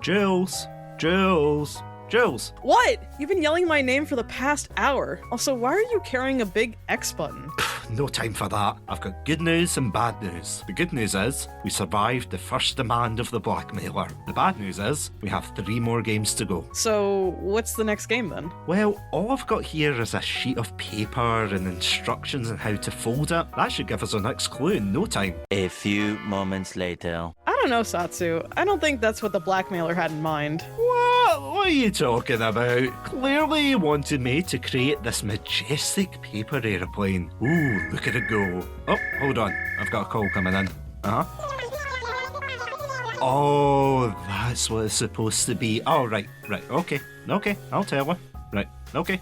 Jules! Jules! Jules! What? You've been yelling my name for the past hour. Also, why are you carrying a big X button? No time for that. I've got good news and bad news. The good news is, we survived the first demand of the blackmailer. The bad news is, we have 3 more games to go. So, what's the next game then? Well, all I've got here is a sheet of paper and instructions on how to fold it. That should give us our next clue in no time. A few moments later. I don't know, Satsu. I don't think that's what the blackmailer had in mind. What are you talking about? Clearly you wanted me to create this majestic paper aeroplane. Ooh, look at it go. Oh, hold on. I've got a call coming in. Uh-huh. Oh, that's what it's supposed to be. Oh, right. Okay, I'll tell her. Right, okay,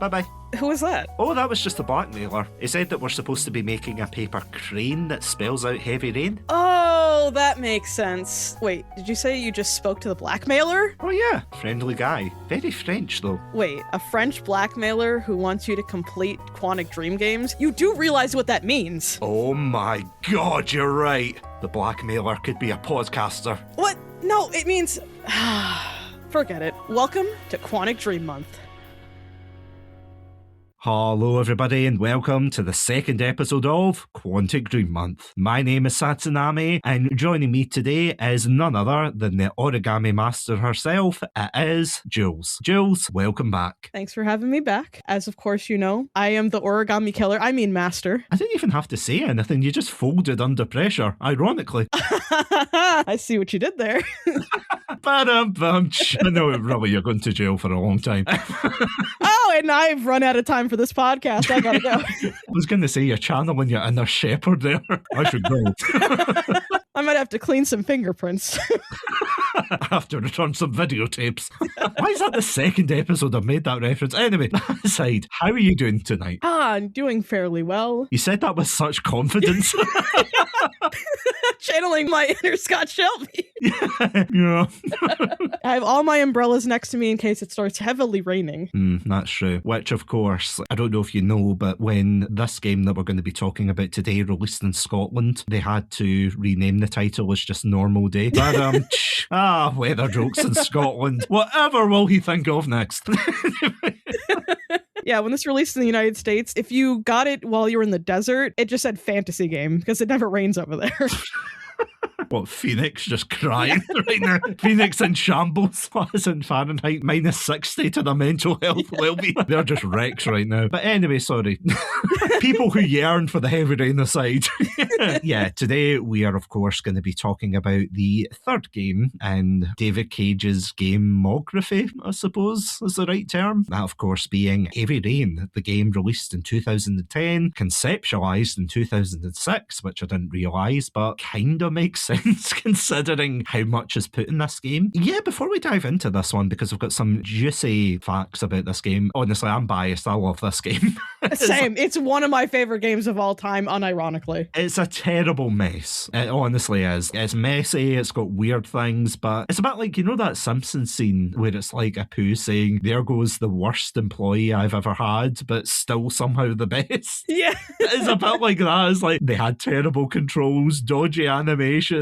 bye-bye. Who was that? Oh, that was just a blackmailer. He said that we're supposed to be making a paper crane that spells out heavy rain. Oh, that makes sense. Wait, did you say you just spoke to the blackmailer? Oh yeah, friendly guy. Very French though. Wait, a French blackmailer who wants you to complete Quantic Dream games? You do realize what that means. Oh my god, you're right. The blackmailer could be a podcaster. What? No, it means... Forget it. Welcome to Quantic Dream Month. Hello everybody and welcome to the second episode of Quantic Dream Month. My name is Satsunami and joining me today is none other than the origami master herself. It is Jules. Jules, welcome back. Thanks for having me back. As of course you know, I am the origami killer, master. I didn't even have to say anything, you just folded under pressure, ironically. I see what you did there. I know really you're going to jail for a long time. Oh, and I've run out of time for this podcast. I gotta go. I was going to say you're channeling your inner shepherd there. I should go. I might have to clean some fingerprints. I have to return some videotapes. Why is that the second episode I've made that reference? Anyway, that aside, how are you doing tonight? I'm doing fairly well. You said that with such confidence. Channeling my inner Scott Shelby. Yeah. I have all my umbrellas next to me in case it starts heavily raining. That's true. Which, of course, I don't know if you know, but when this game that we're going to be talking about today released in Scotland, they had to rename the title as just Normal Day. But, weather jokes in Scotland. Whatever will he think of next? Yeah, when this released in the United States, if you got it while you were in the desert, it just said fantasy game because it never rains over there. What, Phoenix just crying right now? Phoenix in shambles. What is in Fahrenheit? -60 to their mental health well-being. They're just wrecks right now. But anyway, sorry. People who yearn for the heavy rain aside. Yeah, today we are of course going to be talking about the third game in David Cage's gamography, I suppose is the right term. That of course being Heavy Rain, the game released in 2010, conceptualized in 2006, which I didn't realise, but kind of makes sense considering how much is put in this game. Yeah, before we dive into this one, because I've got some juicy facts about this game. Honestly, I'm biased. I love this game. Same. It's one of my favorite games of all time, unironically. It's a terrible mess. It honestly is. It's messy, it's got weird things, but it's a bit like, you know that Simpsons scene where it's like Apu saying, there goes the worst employee I've ever had, but still somehow the best? Yeah. It's a bit like that. It's like they had terrible controls, dodgy animations,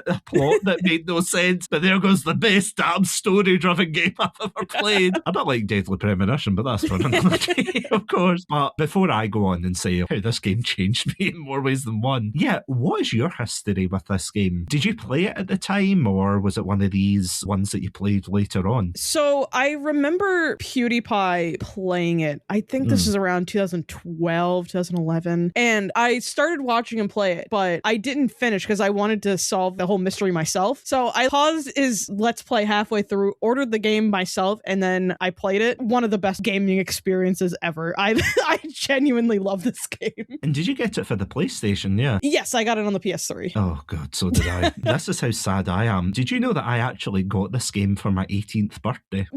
a plot that made no sense, but there goes the best damn story-driven game I've ever played. A bit like Deadly Premonition, but that's for another day, of course. But before I go on and say how this game changed me in more ways than one, yeah, what is your history with this game? Did you play it at the time, or was it one of these ones that you played later on? So I remember PewDiePie playing it. I think this is around 2012, 2011, and I started watching him play it, but I didn't finish because I wanted to solve the whole mystery myself. So I paused his Let's Play halfway through, ordered the game myself, and then I played it. One of the best gaming experiences ever. I genuinely love this game. And did you get it for the PlayStation? Yeah. Yes, I got it on the PS3. Oh god, so did I. This is how sad I am. Did you know that I actually got this game for my 18th birthday?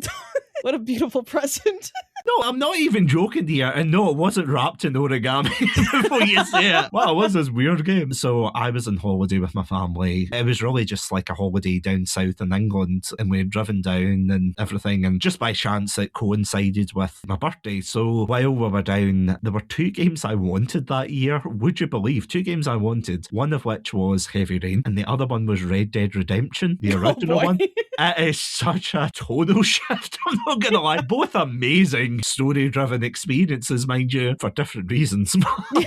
What a beautiful present. No, I'm not even joking here. And no, it wasn't wrapped in origami before you say it. Well, it was this weird game. So I was on holiday with my family. It was really just like a holiday down south in England, and we had driven down and everything. And just by chance, it coincided with my birthday. So while we were down, there were 2 games I wanted that year. Would you believe? 2 games I wanted. One of which was Heavy Rain, and the other one was Red Dead Redemption, the original one. It is such a tonal shift, I'm not going to lie. Both amazing story-driven experiences, mind you, for different reasons.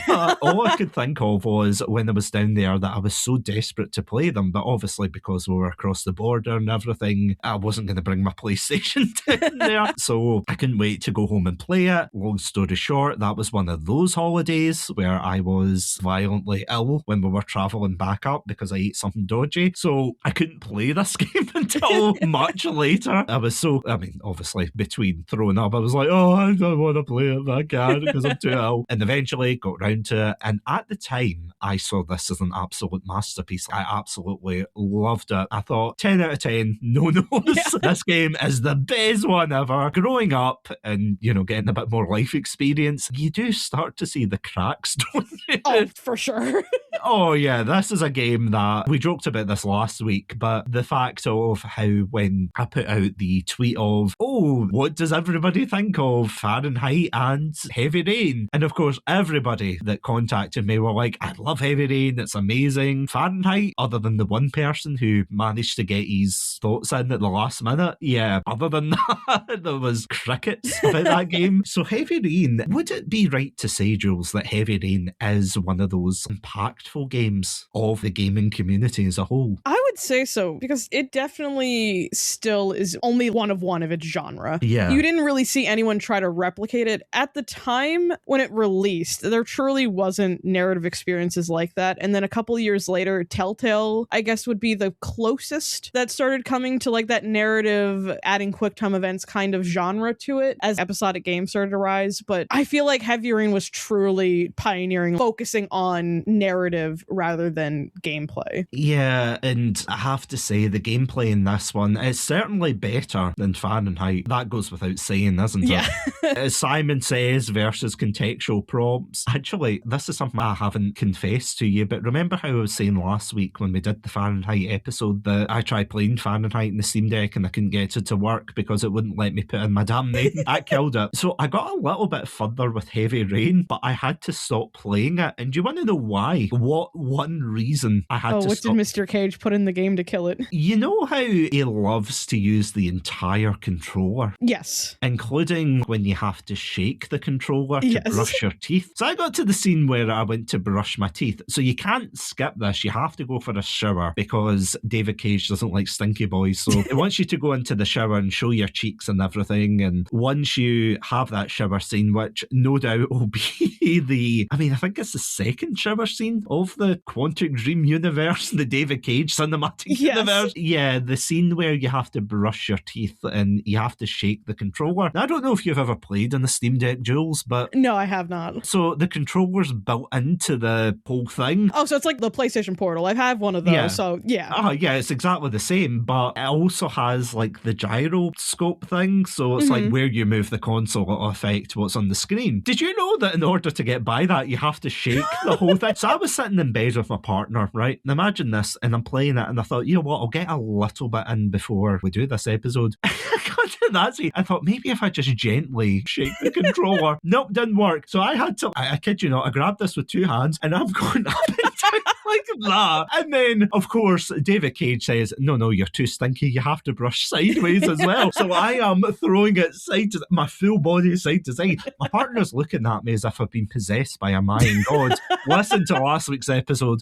All I could think of was when I was down there that I was so desperate to play them, but obviously because we were across the border and everything, I wasn't going to bring my PlayStation down there. So I couldn't wait to go home and play it. Long story short, that was one of those holidays where I was violently ill when we were travelling back up because I ate something dodgy. So I couldn't play this game until much later. I was so, obviously between throwing up, I was like, oh, I don't want to play it, but I can't because I'm too ill. And eventually got round to it. And at the time, I saw this as an absolute masterpiece. I absolutely loved it. I thought 10 out of 10, no no's. Yeah. This game is the best one ever. Growing up and, getting a bit more life experience, you do start to see the cracks, don't you? Oh, for sure. Oh, yeah. This is a game that we joked about this last week, but the fact of how when I put out the tweet of, oh, what does everybody think of Fahrenheit and Heavy Rain? And of course, everybody that contacted me were like, I love Heavy Rain. It's amazing. Fahrenheit, other than the one person who managed to get his thoughts in at the last minute. Yeah, other than that, there was crickets about that game. So Heavy Rain, would it be right to say, Jules, that Heavy Rain is one of those impactful games of the gaming community as a whole? I would say so, because it definitely still is only one of its genre. Yeah. You didn't really see anyone try to replicate it. At the time when it released, there truly wasn't narrative experiences like that. And then a couple years later, Telltale, I guess, would be the closest that started coming to like that narrative, adding quick time events kind of genre to it as episodic games started to rise. But I feel like Heavy Rain was truly pioneering, focusing on narrative rather than gameplay. Yeah, and I have to say the gameplay in this one is certainly better than Fahrenheit. That goes without saying, isn't it? Yeah. As Simon says, versus contextual prompts. Actually, this is something I haven't confessed to you, but remember how I was saying last week when we did the Fahrenheit episode that I tried playing Fahrenheit in the Steam Deck and I couldn't get it to work because it wouldn't let me put in my damn name? That killed it. So I got a little bit further with Heavy Rain, but I had to stop playing it. And do you want to know why? What one reason I had to stop? What did Mr. Cage put in the game to kill it? You know how he loves to use the entire controller? Yes. Including when you have to shake the controller to brush your teeth. So I got to the scene where I went to brush my teeth. So you can't skip this. You have to go for a shower because David Cage doesn't like stinky boys. So he wants you to go into the shower and show your cheeks and everything. And once you have that shower scene, which no doubt will be I think it's the second shower scene of the Quantic Dream universe, the David Cage cinematic universe. Yeah, the scene where you have to brush your teeth and you have to shake the controller. Now, I don't know if you've ever played on the Steam Deck, Jules, but... No, I have not. So the controller's built into the whole thing. Oh, so it's like the PlayStation Portal. I have one of those, so yeah. Oh, yeah, it's exactly the same, but it also has like the gyroscope thing, so it's like where you move the console, it'll affect what's on the screen. Did you know that in order to get by that, you have to shake the whole thing? So I was sitting in bed with my partner, right? And imagine this, and I'm playing it, and I thought, you know what, I'll get a little bit in before we do this episode. I got to that scene. I thought, maybe if I just gently shake the controller. Nope, didn't work. So I had to, I kid you not, I grabbed this with two hands, and I'm going up and down like that. And then, of course, David Cage says, no, you're too stinky. You have to brush sideways as well. So I am throwing it my full body side to side. My partner's looking at me as if I've been possessed by a Mayan god. Listen to last week's episode.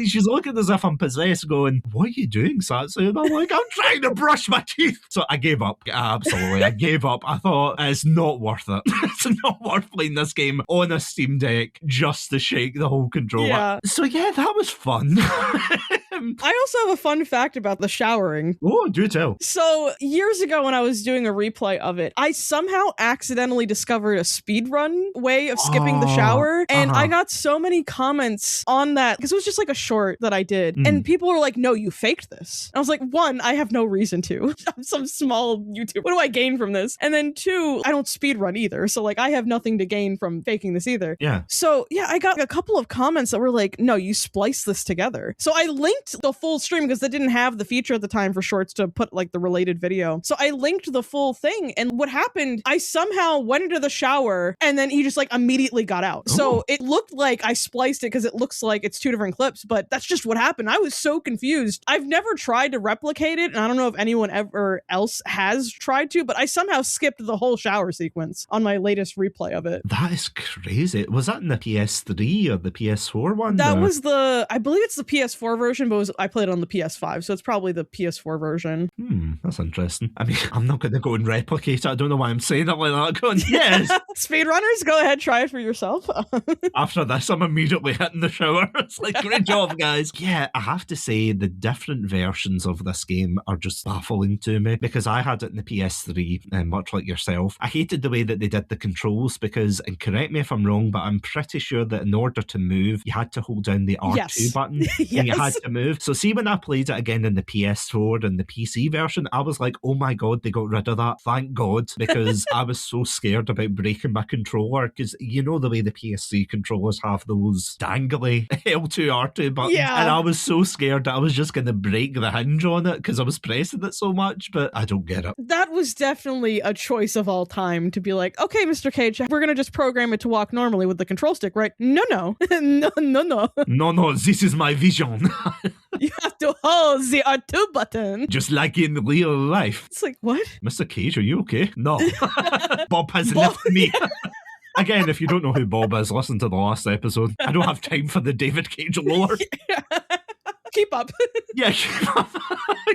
She's looking as if I'm possessed, going, what are you doing, Satsu? And I'm like, I'm trying to brush my teeth. So I gave up. Absolutely, I gave up. I thought, it's not worth it. It's not worth playing this game on a Steam Deck just to shake the whole controller. Yeah. So yeah, that was fun. I also have a fun fact about the showering. Oh, do tell. So years ago when I was doing a replay of it, I somehow accidentally discovered a speedrun way of skipping the shower. And I got so many comments on that because it was just like a short that I did. And people were like, no, you faked this. And I was like, one, I have no reason to. I'm some small YouTuber. What do I gain from this? And then two, I don't speedrun either. So like I have nothing to gain from faking this either. Yeah. So yeah, I got a couple of comments that were like, no, you spliced this together. So I linked linked the full stream because they didn't have the feature at the time for shorts to put like the related video. So I linked the full thing, and what happened, I somehow went into the shower and then he just like immediately got out. So it looked like I spliced it because it looks like it's two different clips, but that's just what happened. I was so confused. I've never tried to replicate it, and I don't know if anyone ever else has tried to, but I somehow skipped the whole shower sequence on my latest replay of it. That is crazy. Was that in the PS3 or the PS4 one? That was I believe it's the PS4 version, but I played it on the PS5, so it's probably the PS4 version. That's interesting. I mean, I'm not going to go and replicate it. I don't know why I'm saying it like that. Going, yes! Speedrunners, go ahead, try it for yourself. After this, I'm immediately hitting the shower. It's like, great job, guys. Yeah, I have to say, the different versions of this game are just baffling to me, because I had it in the PS3, and much like yourself, I hated the way that they did the controls, because, and correct me if I'm wrong, but I'm pretty sure that in order to move, you had to hold down the R2 button, Yes. and you had to move. So see, when I played it again in the PS4 and the PC version, I was like, oh my god, they got rid of that. Thank God, because I was so scared about breaking my controller, because you know the way the PS3 controllers have those dangly L2, R2 buttons, and I was so scared that I was just going to break the hinge on it because I was pressing it so much, but I don't get it. That was definitely a choice of all time to be like, okay, Mr. Cage, we're going to just program it to walk normally with the control stick, right? No. No, this is my vision. You have to hold the R2 button. Just like in real life. It's like, what? Mr. Cage, are you okay? No. Bob has left me. Again, if you don't know who Bob is, listen to the last episode. I don't have time for the David Cage lore. Keep up. Yeah, keep up.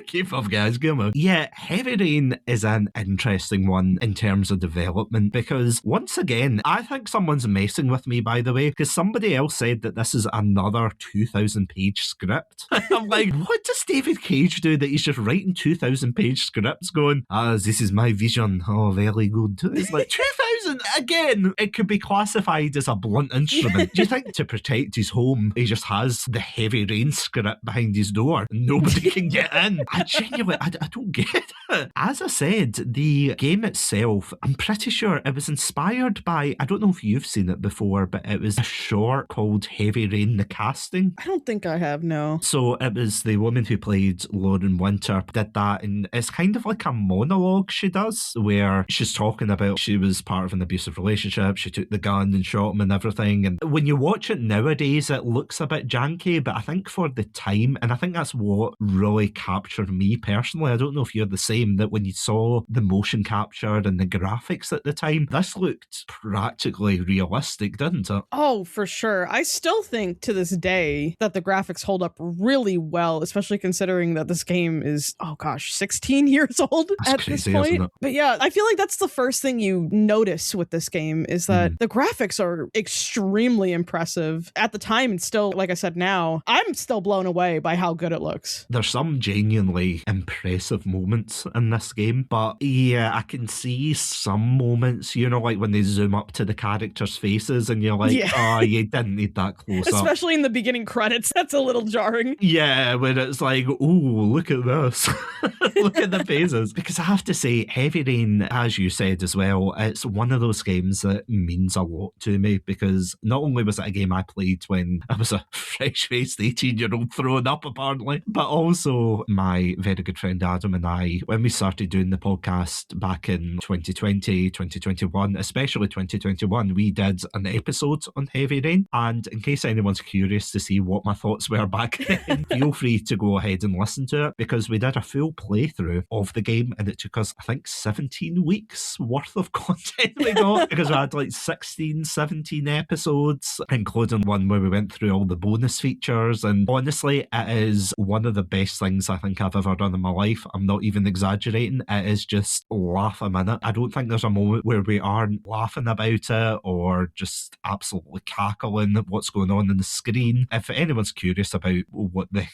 Keep up, guys. Give up. Yeah, Heavy Rain is an interesting one in terms of development, because once again, I think someone's messing with me, by the way, because somebody else said that this is another 2,000-page script. I'm like, what does David Cage do that he's just writing 2,000-page scripts going, this is my vision. Oh, very good. It's like 2,000. Again, it could be classified as a blunt instrument. Do you think to protect his home, he just has the Heavy Rain script behind his door? Nobody can get in. I genuinely, I don't get it. As I said, the game itself, I'm pretty sure it was inspired by, I don't know if you've seen it before, but it was a short called Heavy Rain, the Casting. I don't think I have, no. So it was the woman who played Lauren Winter did that, and it's kind of like a monologue she does, where she's talking about she was part of an abusive relationship, she took the gun and shot him and everything, and when you watch it nowadays, it looks a bit janky, but I think for the time, and I think that's what really captured me personally, I don't know if you're the same, that when you saw the motion capture and the graphics at the time, this looked practically realistic, didn't it? Oh, for sure. I still think to this day that the graphics hold up really well, especially considering that this game is, 16 years old That's at crazy, this point. isn't it? But yeah, I feel like that's the first thing you notice with this game is that the graphics are extremely impressive. At the time, and still, like I said now, I'm still blown away by how good it looks. There's some genuinely impressive moments in this game, but yeah, I can see some moments, you know, like when they zoom up to the characters' faces and you're like, you didn't need that close up. Especially in the beginning credits, that's a little jarring. Yeah, when it's like, oh, look at this. Look at the faces. Because I have to say, Heavy Rain, as you said as well, it's one of those games that means a lot to me, because not only was it a game I played when I was a fresh-faced 18-year-old throwing up, apparently, but also my very good friend Adam and I, when we started doing the podcast back in 2020, 2021, especially 2021, we did an episode on Heavy Rain, and in case anyone's curious to see what my thoughts were back then, feel free to go ahead and listen to it, because we did a full playthrough of the game, and it took us, I think, 17 weeks worth of content we got, because we had like 16, 17 episodes, including one where we went through all the bonus features, and honestly, it is one of the best things I think I've ever done in my life. I'm not even exaggerating. It is just laugh a minute. I don't think there's a moment where we aren't laughing about it or just absolutely cackling at what's going on the screen. If anyone's curious about what the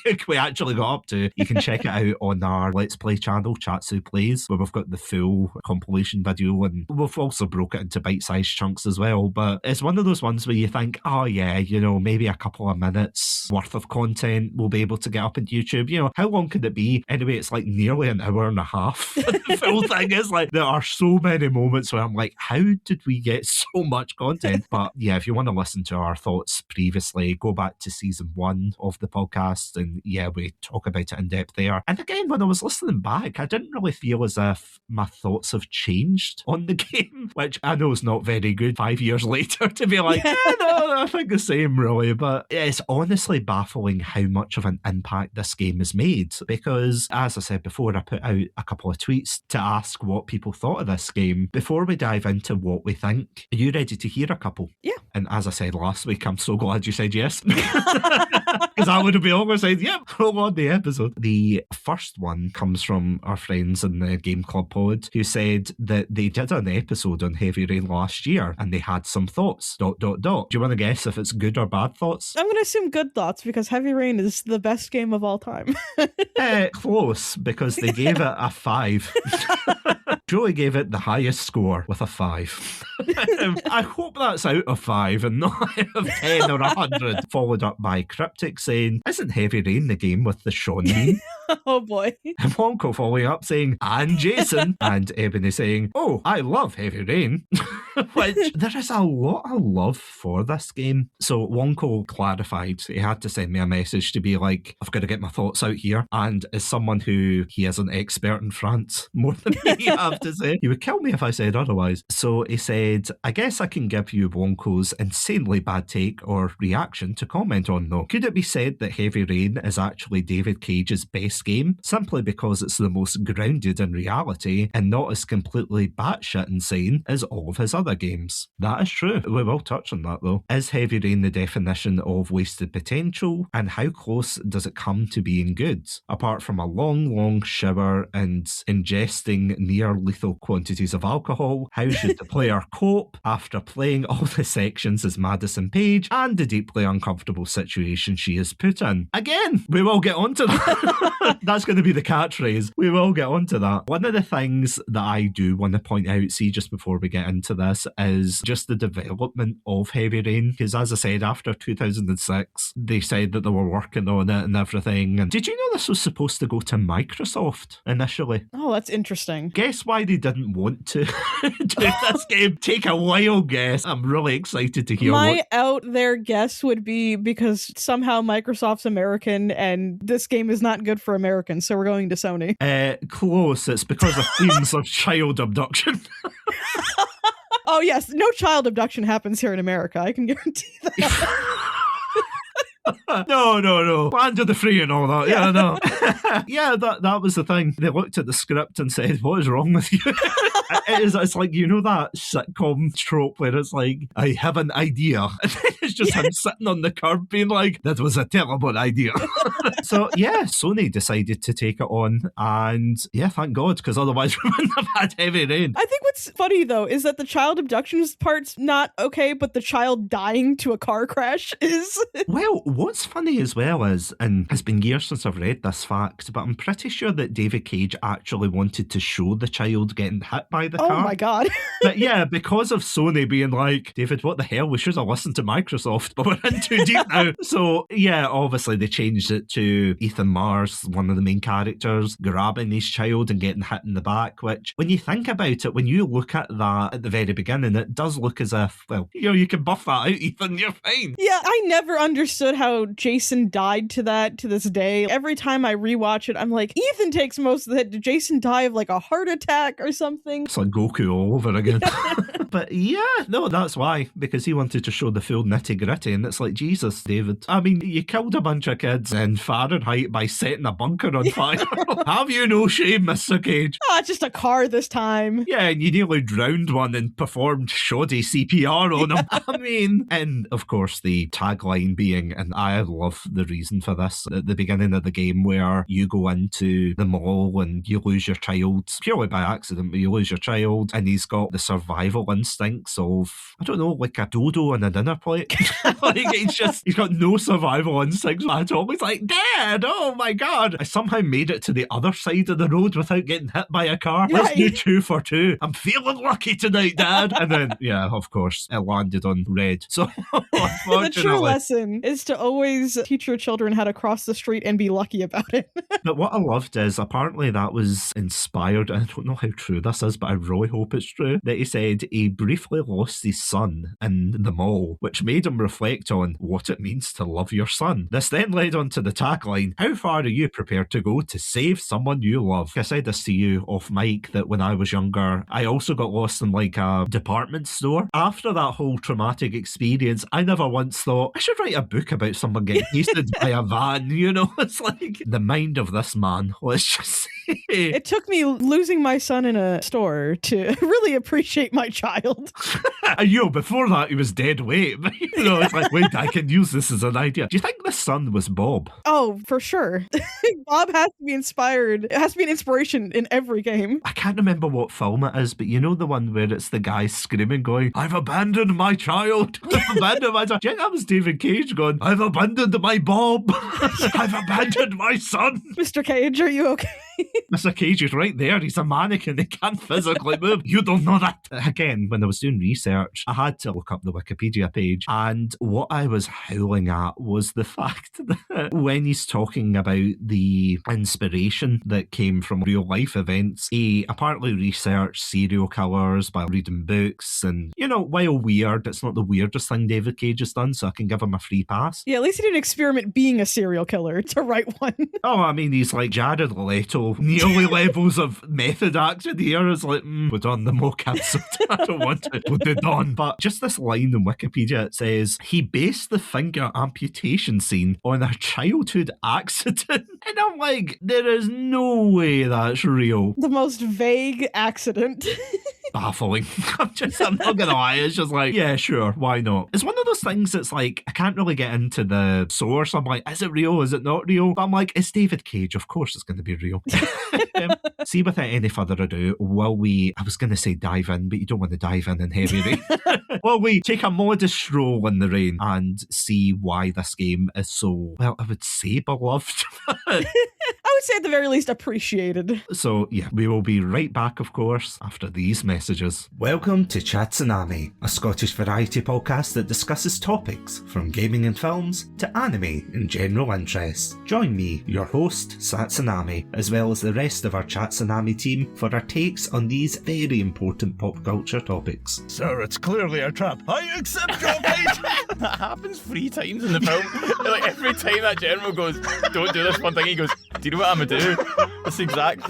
heck we actually got up to, you can check it out on our Let's Play channel, Satsu Plays, where we've got the full compilation video, and we've I've also broke it into bite-sized chunks as well, but it's one of those ones where you think, oh yeah, maybe a couple of minutes worth of content we'll be able to get up on YouTube. How long could it be? Anyway, it's like nearly an hour and a half. The full thing is like, there are so many moments where I'm like, how did we get so much content? But yeah, if you want to listen to our thoughts previously, go back to season 1 of the podcast, and yeah, we talk about it in depth there. And again, when I was listening back, I didn't really feel as if my thoughts have changed on the game, which I know is not very good 5 years later to be like, no, I think the same really. But it's honestly baffling how much of an impact this game has made, because as I said before, I put out a couple of tweets to ask what people thought of this game. Before we dive into what we think, are you ready to hear a couple? Yeah. And as I said last week, I'm so glad you said yes. Because I would have been almost said, yep, roll on the episode. The first one comes from our friends in the Game Club pod, who said that they did an episode on Heavy Rain last year and they had some thoughts, ... Do you want to guess if it's good or bad thoughts? I'm going to assume good thoughts, because Heavy Rain is the best game of all time. Close, because they gave it a 5. Joey gave it the highest score with a 5. I hope that's out of 5 and not out of 10 or 100. Followed up by Cryptic saying, isn't Heavy Rain the game with the Sean meme? Oh boy. And Wonko following up saying, and Jason. And Ebony saying, oh, I love Heavy Rain. Which, there is a lot of love for this game. So Wonko clarified, he had to send me a message to be like, I've got to get my thoughts out here. And as someone who, he is an expert in France, more than me, I have to say, he would kill me if I said otherwise. So he said, I guess I can give you Wonko's insanely bad take or reaction to comment on though. Could it be said that Heavy Rain is actually David Cage's best game, simply because it's the most grounded in reality and not as completely batshit insane as all of his other games? That is true. We will touch on that though. Is Heavy Rain the definition of wasted potential, and how close does it come to being good? Apart from a long shower and ingesting near lethal quantities of alcohol, how should the player cope after playing all the sections as Madison Page and the deeply uncomfortable situation she is put in? Again, we will get onto that. That's going to be the catchphrase. We will get onto that. One of the things that I do want to point out, see, just before we get into this, is just the development of Heavy Rain. Because as I said, after 2006, they said that they were working on it and everything. And did you know this was supposed to go to Microsoft initially? Oh, that's interesting. Guess why they didn't want to do this game? Take a wild guess. I'm really excited to hear My out there guess would be because somehow Microsoft's American and this game is not good for Americans, so we're going to Sony. Close. It's because of themes of child abduction. Oh yes, no child abduction happens here in America. I can guarantee that. No. Land of the free and all that. Yeah, no. Yeah, that was the thing. They looked at the script and said, what is wrong with you? It's like, that sitcom trope where it's like, I have an idea. And then it's just him sitting on the curb being like, that was a terrible idea. So yeah, Sony decided to take it on, and yeah, thank God, because otherwise we wouldn't have had Heavy Rain. I think what's funny though is that the child abductions part's not okay, but the child dying to a car crash is. Well, what's funny as well is, and it's been years since I've read this fact, but I'm pretty sure that David Cage actually wanted to show the child getting hit by the car. Oh my God. But yeah, because of Sony being like, David, what the hell? We should have listened to Microsoft, but we're in too deep now. So yeah, obviously they changed it to Ethan Mars, one of the main characters, grabbing his child and getting hit in the back, which when you think about it, when you look at that at the very beginning, it does look as if, well, you can buff that out, Ethan, you're fine. Yeah, I never understood how Jason died to this day. Every time I rewatch it, I'm like, Ethan takes most of it. Did Jason die of like a heart attack or something? It's like Goku all over again. But yeah, no, that's why, because he wanted to show the full nitty gritty, and it's like, Jesus, David. I mean, you killed a bunch of kids in Fahrenheit by setting a bunker on fire. Have you no shame, Mr. Cage? It's just a car this time. Yeah, and you nearly drowned one and performed shoddy CPR on him. I mean, and of course the tagline being, and I love the reason for this, at the beginning of the game where you go into the mall and you lose your child, purely by accident, but you lose your child, and he's got the survival instinct instincts of, I don't know, like a dodo on a dinner plate. Like, he's got no survival instincts at all. He's like, Dad, oh my God. I somehow made it to the other side of the road without getting hit by a car. Let's do 2 for 2. I'm feeling lucky tonight, Dad. And then, yeah, of course, it landed on red. So, the true lesson is to always teach your children how to cross the street and be lucky about it. But what I loved is apparently that was inspired, I don't know how true this is, but I really hope it's true, that he said he briefly lost his son in the mall, which made him reflect on what it means to love your son. This then led on to the tagline, how far are you prepared to go to save someone you love? I said this to you off mic that when I was younger, I also got lost in like a department store. After that whole traumatic experience, I never once thought, I should write a book about someone getting chased by a van, you know? It's like the mind of this man, let's just say. It took me losing my son in a store to really appreciate my child. Before that, he was dead weight. You know, it's like, wait, I can use this as an idea. Do you think the son was Bob? Oh, for sure. Bob has to be inspired. It has to be an inspiration in every game. I can't remember what film it is, but you know the one where it's the guy screaming, going, I've abandoned my child. I've abandoned my child. Yeah, that was David Cage going, I've abandoned my Bob. I've abandoned my son. Mr. Cage, are you okay? Mr. Cage is right there. He's a mannequin. He can't physically move. You don't know that. Again, when I was doing research, I had to look up the Wikipedia page. And what I was howling at was the fact that when he's talking about the inspiration that came from real life events, he apparently researched serial killers by reading books. And, you know, while weird, it's not the weirdest thing David Cage has done, so I can give him a free pass. Yeah, at least he didn't experiment being a serial killer to write one. Oh, I mean, he's like Jared Leto. Nearly levels of method acting here is like, we're done the mocap, so I don't want to put it on. But just this line in Wikipedia, it says, he based the finger amputation scene on a childhood accident. And I'm like, there is no way that's real. The most vague accident. Baffling. I'm not gonna lie, it's just like, yeah, sure, why not? It's one of those things that's like, I can't really get into the source. I'm like, is it real? Is it not real? But I'm like, it's David Cage, of course it's going to be real. See, without any further ado, I was going to say dive in, but you don't want to dive in heavy rain. Well, we take a modest stroll in the rain and see why this game is so, well, I would say beloved. I would say at the very least appreciated. So yeah, we will be right back, of course, after these messages. Welcome to Chatsunami, a Scottish variety podcast that discusses topics from gaming and films to anime and general interests. Join me, your host, Satsunami, as well as the rest of our Chatsunami team for our takes on these very important pop culture topics. Sir, it's clearly a trap. I accept your fate! That happens 3 times in the film. Like every time that general goes, don't do this one thing, he goes, do you know what I'm gonna do? That's exact.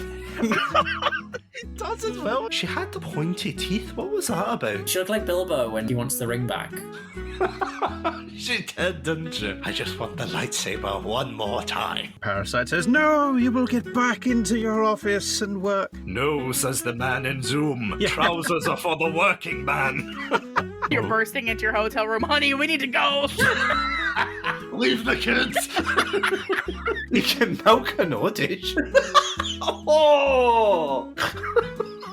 It does as well. She had the pointy teeth. What was that about? She looked like Bilbo when he wants the ring back. She did, didn't she? I just want the lightsaber one more time. Parasite says, no, you will get back into your office and work. No, says the man in Zoom. Yeah. Trousers are for the working man. You're bursting into your hotel room. Honey, we need to go. Leave the kids. You can milk an audition. Oh!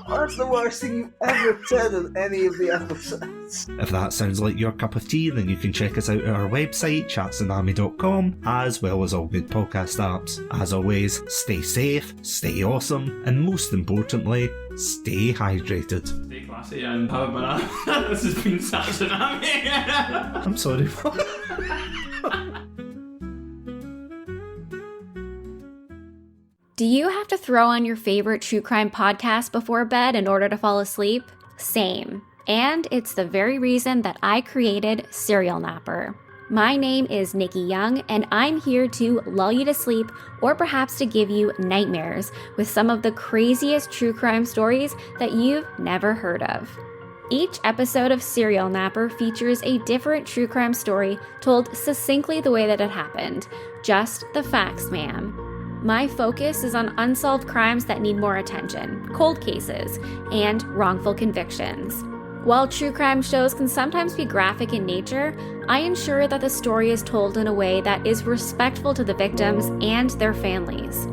That's the worst thing you've ever said in any of the episodes. If that sounds like your cup of tea, then you can check us out at our website, chatsunami.com, as well as all good podcast apps. As always, stay safe, stay awesome, and most importantly, stay hydrated. Stay classy and have a banana. This has been Satsunami. I'm sorry. Do you have to throw on your favorite true crime podcast before bed in order to fall asleep? Same. And it's the very reason that I created Serial Napper. My name is Nikki Young, and I'm here to lull you to sleep or perhaps to give you nightmares with some of the craziest true crime stories that you've never heard of. Each episode of Serial Napper features a different true crime story told succinctly the way that it happened. Just the facts, ma'am. My focus is on unsolved crimes that need more attention, cold cases, and wrongful convictions. While true crime shows can sometimes be graphic in nature, I ensure that the story is told in a way that is respectful to the victims and their families.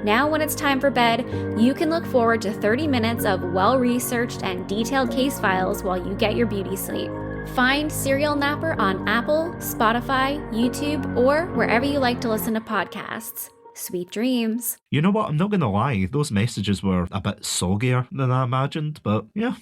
Now, when it's time for bed, you can look forward to 30 minutes of well-researched and detailed case files while you get your beauty sleep. Find Serial Napper on Apple, Spotify, YouTube, or wherever you like to listen to podcasts. Sweet dreams. You know what? I'm not going to lie. Those messages were a bit soggier than I imagined, but yeah.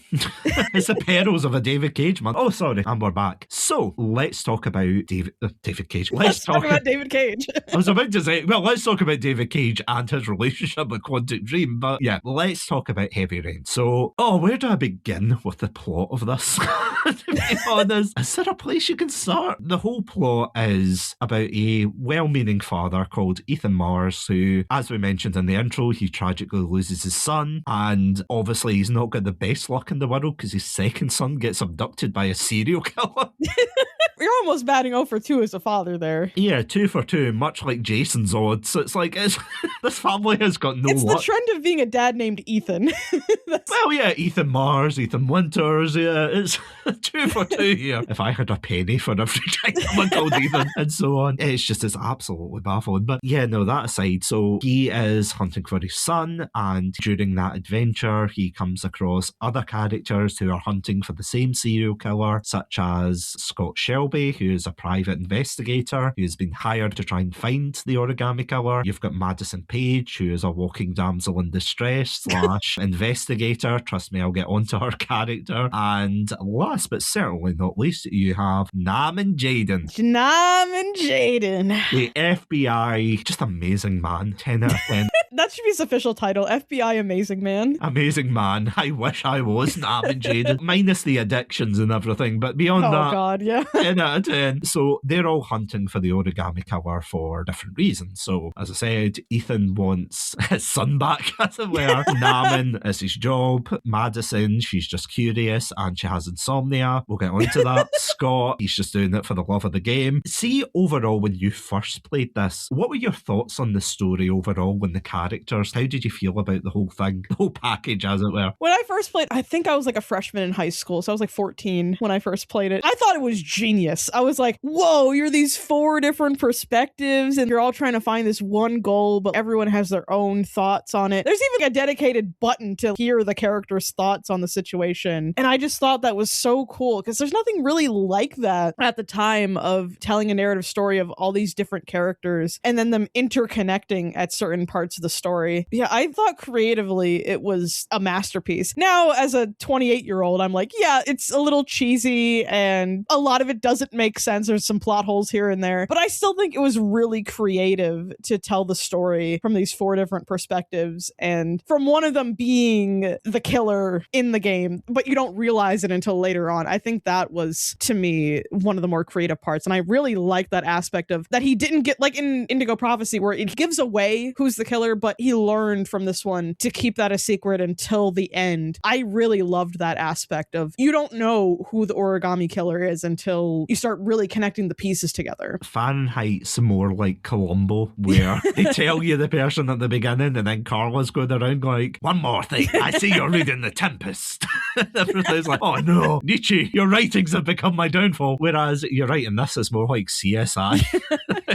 It's the perils of a David Cage, man. Oh, sorry. And we're back. So, let's talk about David Cage. Let's talk about David Cage. I was about to say, well, let's talk about David Cage and his relationship with Quantic Dream, but yeah, let's talk about Heavy Rain. So, where do I begin with the plot of this? To be honest, is there a place you can start? The whole plot is about a well-meaning father called Ethan Mars, who, as we mentioned in the intro, he tragically loses his son, and obviously he's not got the best luck in the world because his second son gets abducted by a serial killer. You're almost batting 0 for 2 as a father there. Yeah, 2 for 2, much like Jason's odds. So it's like, this family has got no It's luck. the trend of being a dad named Ethan. Well, yeah, Ethan Mars, Ethan Winters, yeah, it's 2 for 2 here. If I had a penny for every time someone called Ethan and so on, it's absolutely baffling. But yeah, no, that aside, so he is hunting for his son, and during that adventure, he comes across other characters who are hunting for the same serial killer, such as Scott Shelby, who is a private investigator who's been hired to try and find the origami killer. You've got Madison Page, who is a walking damsel in distress / investigator. Trust me, I'll get onto her character. And last but certainly not least, you have Nam and Jaden. The FBI, just amazing man. 10 out of 10. That should be his official title, FBI Amazing Man. Amazing man. I wish I was Nam and Jaden. Minus the addictions and everything, but beyond that, Oh God, yeah. 10 out of 10. So they're all hunting for the origami killer for different reasons. So as I said, Ethan wants his son back, as it were. Naman is his job. Madison, she's just curious and she has insomnia. We'll get onto that. Scott, he's just doing it for the love of the game. See, overall, when you first played this, what were your thoughts on the story overall, when the characters, how did you feel about the whole thing, the whole package, as it were? When I first played, I think I was like a freshman in high school, so I was like 14 when I first played it. I thought it was genius. I was like, whoa, you're these 4 different perspectives and you're all trying to find this one goal, but everyone has their own thoughts on it. There's even a dedicated button to hear the character's thoughts on the situation. And I just thought that was so cool because there's nothing really like that at the time of telling a narrative story of all these different characters and then them interconnecting at certain parts of the story. Yeah, I thought creatively it was a masterpiece. Now, as a 28-year-old, I'm like, yeah, it's a little cheesy and a lot of it doesn't make sense. There's some plot holes here and there, but I still think it was really creative to tell the story from these 4 different perspectives, and from one of them being the killer in the game, but you don't realize it until later on. I think that was, to me, one of the more creative parts, and I really like that aspect of that he didn't get, like in Indigo Prophecy, where it gives away who's the killer, but he learned from this one to keep that a secret until the end. I really loved that aspect of you don't know who the origami killer is until you start really connecting the pieces together. Fahrenheit's more like Columbo, where they tell you the person at the beginning and then Carla's going around like, one more thing, I see you're reading The Tempest. Everything's like, oh no, Nietzsche, your writings have become my downfall. Whereas you're right, in this is more like CSI.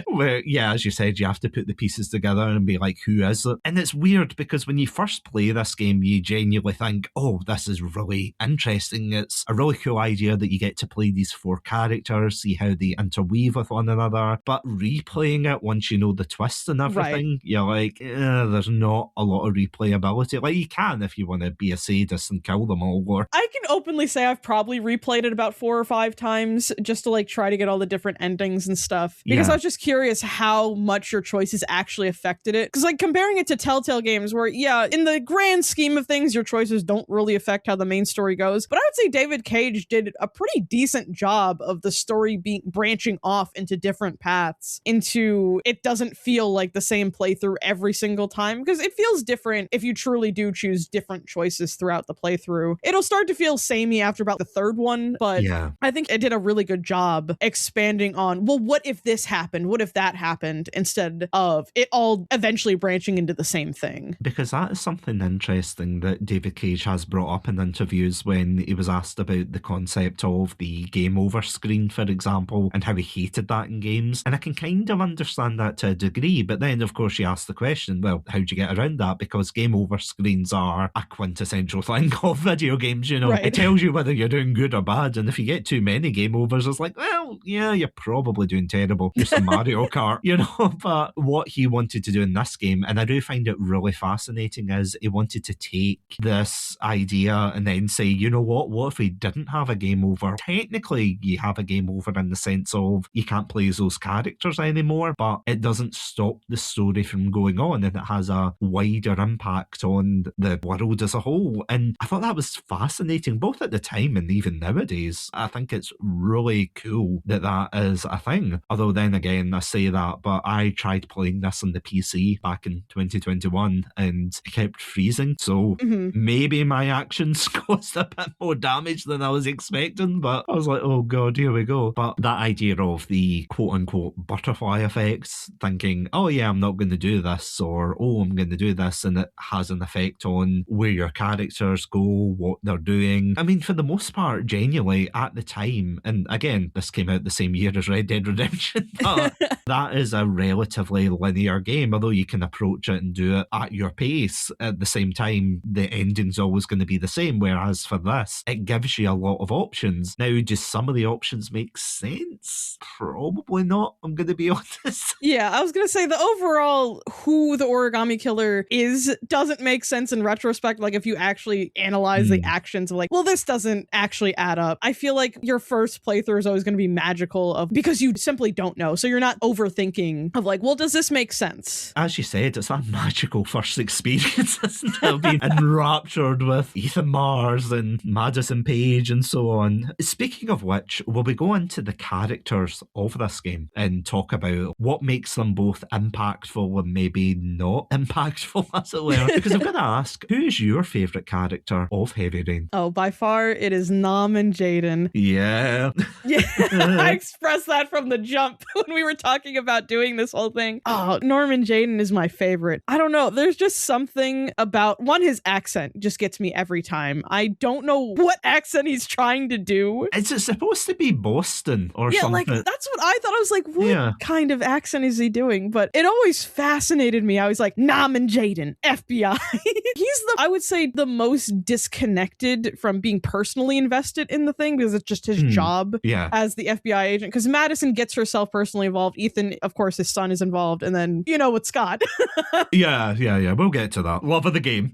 Where, yeah, as you said, you have to put the pieces together and be like, who is it? And it's weird because when you first play this game, you genuinely think, oh, this is really interesting. It's a really cool idea that you get to play these 4 characters, see how they interweave with one another. But replaying it, once you know the twist and everything, right, you're like, there's not a lot of replayability. Like, you can if you want to be a sadist and kill them all. Or I can openly say I've probably replayed it about 4 or 5 times just to like try to get all the different endings and stuff, because I was just curious how much your choices actually affected it. Because like comparing it to Telltale games where, yeah, in the grand scheme of things, your choices don't really affect how the main story goes. But I would say David Cage did a pretty decent job of the story being branching off into different paths, into it doesn't feel like the same playthrough every single time, because it feels different if you truly do choose different choices throughout the playthrough. It'll start to feel samey after about the 3rd one, but yeah, I think it did a really good job expanding on, well, what if this happened? What if that happened? Instead of it all eventually branching into the same thing. Because that is something interesting that David Cage has brought up in interviews when he was asked about the concept of the game over screen, for example, and how he hated that in games. And I can kind of understand that to a degree, but then of course you ask the question, well, how do you get around that? Because game over screens are a quintessential thing of video games, you know. Right. It tells you whether you're doing good or bad, and if you get too many game overs, it's like, well, yeah, you're probably doing terrible. Just a Mario Kart, you know. But what he wanted to do in this game, and I do find it really fascinating, is he wanted to take this idea and then say, you know what if we didn't have a game over? Technically, you have a game over in the sense of you can't play as those characters anymore, but it doesn't stop the story from going on, and it has a wider impact on the world as a whole. And I thought that was fascinating, both at the time and even nowadays. I think it's really cool that that is a thing. Although then again, I say that, but I tried playing this on the PC back in 2021 and it kept freezing. So maybe my actions caused a bit more damage than I was expecting, but I was like, oh god, here we go. But that idea of the quote-unquote butterfly effects, thinking, oh yeah, I'm not going to do this, or oh, I'm going to do this, and it has an effect on where your characters go, what they're doing. I mean, for the most part, genuinely, at the time, and again, this came out the same year as Red Dead Redemption, but that is a relatively linear game, although you can approach it and do it at your pace. At the same time, the ending's always going to be the same, whereas for this, it gives you a lot of options. Now, do some of the options make sense? Probably not, I'm going to be honest. Yeah, I was going to say the overall who the origami killer is doesn't make sense in retrospect. Like if you actually analyze the actions of like, well, this doesn't actually add up. I feel like your first playthrough is always going to be magical because you simply don't know. So you're not overthinking of like, well, does this make sense? As you said, it's that magical first experience, isn't it? Of being enraptured with Ethan Mars and Madison Page and so on. Speaking of which, will we go into the characters of this game and talk about what makes them both impactful and maybe not impactful, as it were? Because I've got to ask, who is your favourite character of Heavy Rain? Oh, by far, it is Nam and Jaden. Yeah. Yeah, I expressed that from the jump when we were talking about doing this whole thing. Oh, Norman Jaden is my favorite. I don't know. There's just something about, one, his accent just gets me every time. I don't know what accent he's trying to do. Is it supposed to be Boston or something? Yeah, like, that's what I thought. I was like, what kind of accent is he doing? But it always fascinated me. I was like, Nam and Jaden, FBI. He's I would say, the most disconnected from being personally invested in the thing because it's just his job as the FBI agent. Because Madison gets herself personally involved. Ethan, of course, his son is involved. And then, you know, with Scott. Yeah. We'll get to that. Love of the game.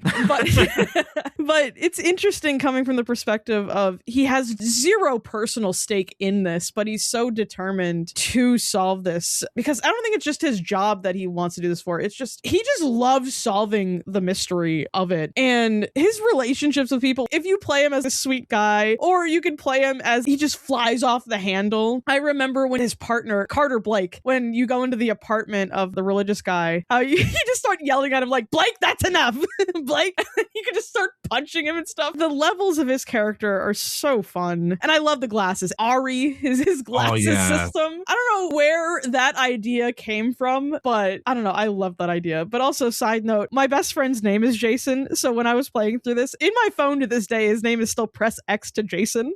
But it's interesting coming from the perspective of he has zero personal stake in this, but he's so determined to solve this because I don't think it's just his job that he wants to do this for. It's just, he just loves solving the mystery of it. And his relationships with people, if you play him as a sweet guy, or you can play him as he just flies off the handle. I remember when his partner, Carter Blake, when you go into the apartment of the religious guy, you just start yelling at him like, Blake, that's enough. Blake, you can just start punching him and stuff. The levels of his character are so fun. And I love the glasses. Ari is his glasses system. I don't know where that idea came from, but I don't know. I love that idea. But also, side note, my best friend's name is Jason. So when I was playing through this, in my phone to this day, his name is still press X to Jason.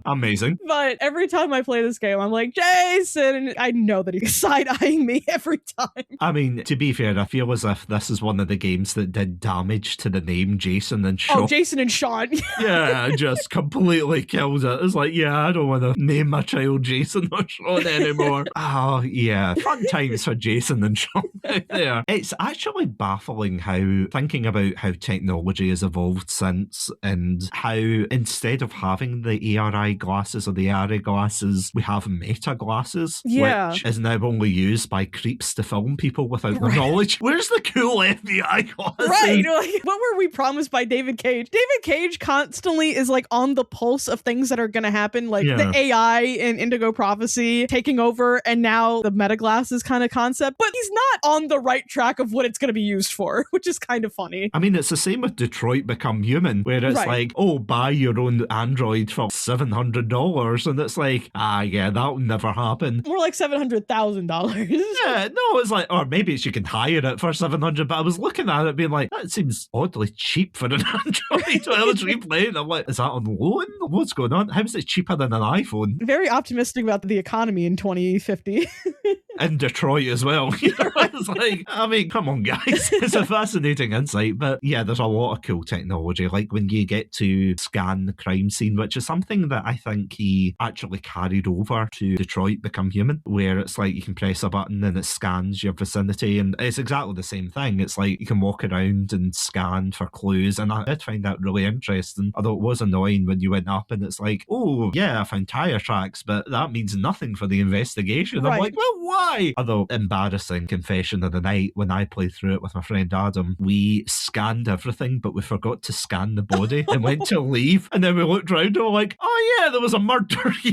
Amazing. But every time I play this game, I'm like, Jason! And I know that he's side-eyeing me every time. I mean, to be fair, I feel as if this is one of the games that did damage to the name Jason and Sean. Oh, Jason and Sean. Yeah, just completely killed it. It's like, yeah, I don't want to name my child Jason or Sean anymore. Oh, yeah. Fun times for Jason and Sean out there. It's actually baffling how, thinking about how technology has evolved since and how instead of having the ARI glasses or the ARI glasses, we have meta glasses, which is now only used by creeps to film people without their knowledge. Where's the cool FBI glasses? Right. Like, what were we promised by David Cage? David Cage constantly is like on the pulse of things that are going to happen, like the AI in Indigo Prophecy taking over, and now the meta glasses kind of concept, but he's not on the right track of what it's going to be used for, which is kind of funny. I mean, it's the same with Detroit Become Human, where it's like, oh, buy your own Android for $700 $700. And it's like, yeah, that'll never happen. More like $700,000. Yeah, no, it's like, or maybe it's you can hire it for $700, but I was looking at it being like, that seems oddly cheap for an Android 12 play. And I'm like, is that on loan? What's going on? How is it cheaper than an iPhone? Very optimistic about the economy in 2050. In Detroit as well. You know, it's like, I mean, come on, guys. It's a fascinating insight. But yeah, there's a lot of cool technology. Like when you get to scan the crime scene, which is something that I think he actually carried over to Detroit Become Human, where it's like you can press a button and it scans your vicinity. And it's exactly the same thing. It's like you can walk around and scan for clues. And I did find that really interesting. Although it was annoying when you went up and it's like, oh, yeah, I found tire tracks, but that means nothing for the investigation. Right. I'm like, well, why? Although, embarrassing confession of the night, when I played through it with my friend Adam, we scanned everything, but we forgot to scan the body and went to leave. And then we looked around and we're like, oh yeah, there was a murder here.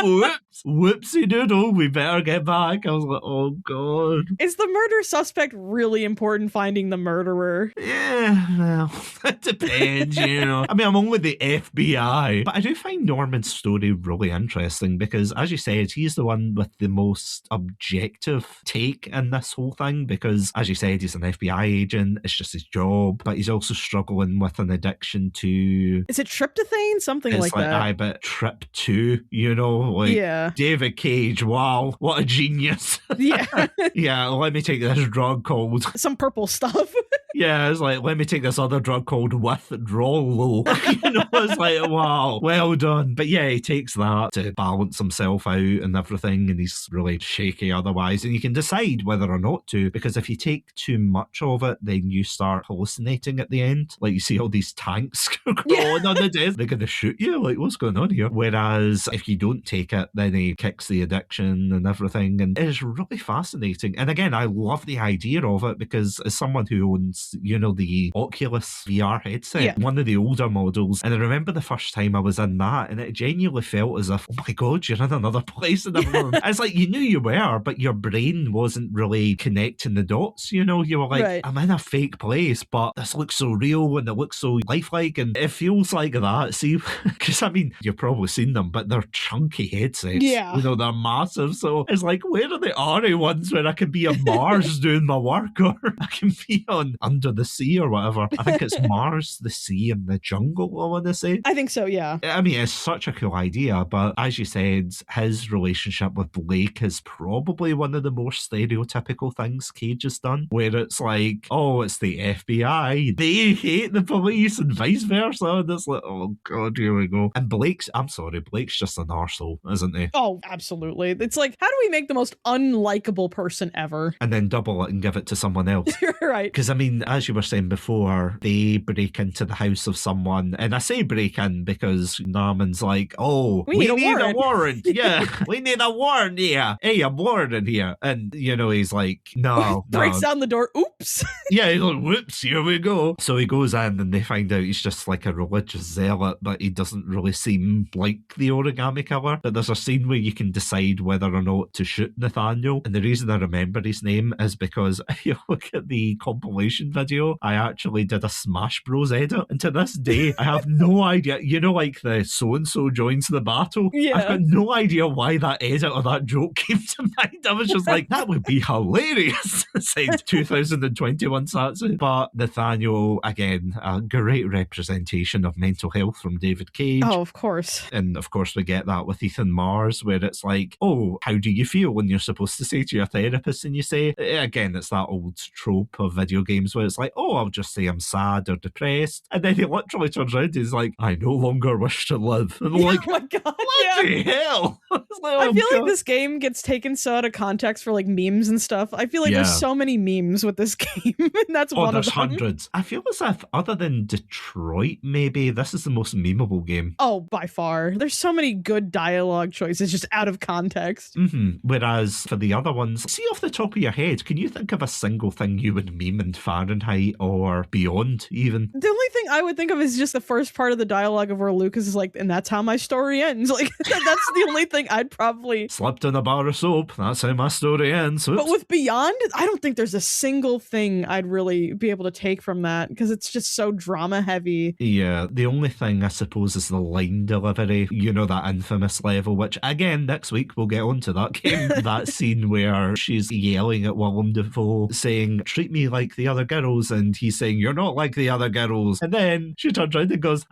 Whoops. Whoopsie doodle. We better get back. I was like, oh God. Is the murder suspect really important, finding the murderer? Yeah, well, it depends, you know. I mean, I'm only the FBI. But I do find Norman's story really interesting because, as you said, he's the one with the most objective take in this whole thing because, as you said, he's an FBI agent. It's just his job. But he's also struggling with an addiction to... Is it tryptophan? Something like that. I bet Trip 2, you know? Like, yeah. David Cage, wow, what a genius. Yeah. Yeah, let me take this drug called... Some purple stuff. Yeah, it's like, let me take this other drug called withdrawal. You know, it's like, wow, well done. But yeah, he takes that to balance himself out and everything, and he's really shaky otherwise. And you can decide whether or not to, because if you take too much of it, then you start hallucinating at the end. Like, you see all these tanks going on the desk. They're going to shoot you. Like, what's going on here? Whereas if you don't take it, then he kicks the addiction and everything. And it is really fascinating. And again, I love the idea of it because as someone who owns, you know, the Oculus VR headset, one of the older models, and I remember the first time I was in that, and it genuinely felt as if, oh my God, you're in another place. And it's like, you knew you were, but your brain wasn't really connecting the dots, you know? You were like, I'm in a fake place, but this looks so real and it looks so lifelike, and it feels like that. See, because I mean, you've probably seen them, but they're chunky headsets. Yeah. You know, they're massive. So it's like, where are the ARRI ones where I can be on Mars doing my work, or I can be on Under the Sea or whatever? I think it's Mars, the sea, and the jungle, I want to say. I think so, yeah. I mean, it's such a cool idea, but as you said, his relationship with Blake is probably one of the more stereotypical things Cage has done, where it's like, oh, it's the FBI, they hate the police, and vice versa, and it's like, oh God, here we go. And Blake's just an arsehole, isn't he? Oh, absolutely. It's like, how do we make the most unlikable person ever? And then double it and give it to someone else. Right. Because, I mean, as you were saying before, they break into the house of someone, and I say break in because Norman's like, oh, we need a warrant. Yeah, we need a warrant here. Hey, a warrant in here. And, you know, he's like, no. Breaks down the door. Oops. Yeah, he's like, whoops, here we go. So he goes in and they find out he's just like a religious zealot, but he doesn't really seem like the origami killer. But there's a scene where you can decide whether or not to shoot Nathaniel. And the reason I remember his name is because if you look at the compilation video, I actually did a Smash Bros edit. And to this day, I have no idea. You know, like the so-and-so joins the battle? Yeah. I've got no idea why that edit or that joke came to mind. I was just like, that would be hilarious. Said 2021 Satsu. But Nathaniel, again, a great representation of mental health from David Cage. Oh, of course. And of course, we get that with Ethan Mars, where it's like, oh, how do you feel when you're supposed to say to your therapist and you say, again, it's that old trope of video games where it's like, oh, I'll just say I'm sad or depressed. And then he literally turns around and he's like, I no longer wish to live. And I'm like, oh my God, bloody hell. Like, I feel like this game gets taken so out of context for like memes and stuff. I feel like there's so many memes with this game, and that's one of them. There's hundreds. I feel as if, other than Detroit, maybe, this is the most memeable game. Oh, by far. There's so many good dialogue choices just out of context. Whereas for the other ones, see off the top of your head, can you think of a single thing you would meme and fan Fahrenheit or beyond, even. The only thing I would think of is just the first part of the dialogue of where Lucas is like, and that's how my story ends. Like, that's the only thing I'd probably... Slipped in a bar of soap. That's how my story ends. Oops. But with Beyond, I don't think there's a single thing I'd really be able to take from that because it's just so drama heavy. Yeah, the only thing I suppose is the line delivery. You know, that infamous level, which again, next week we'll get onto that game. That scene where she's yelling at Willem Dafoe saying, treat me like the other girls, and he's saying, you're not like the other girls. And then she turns around and goes,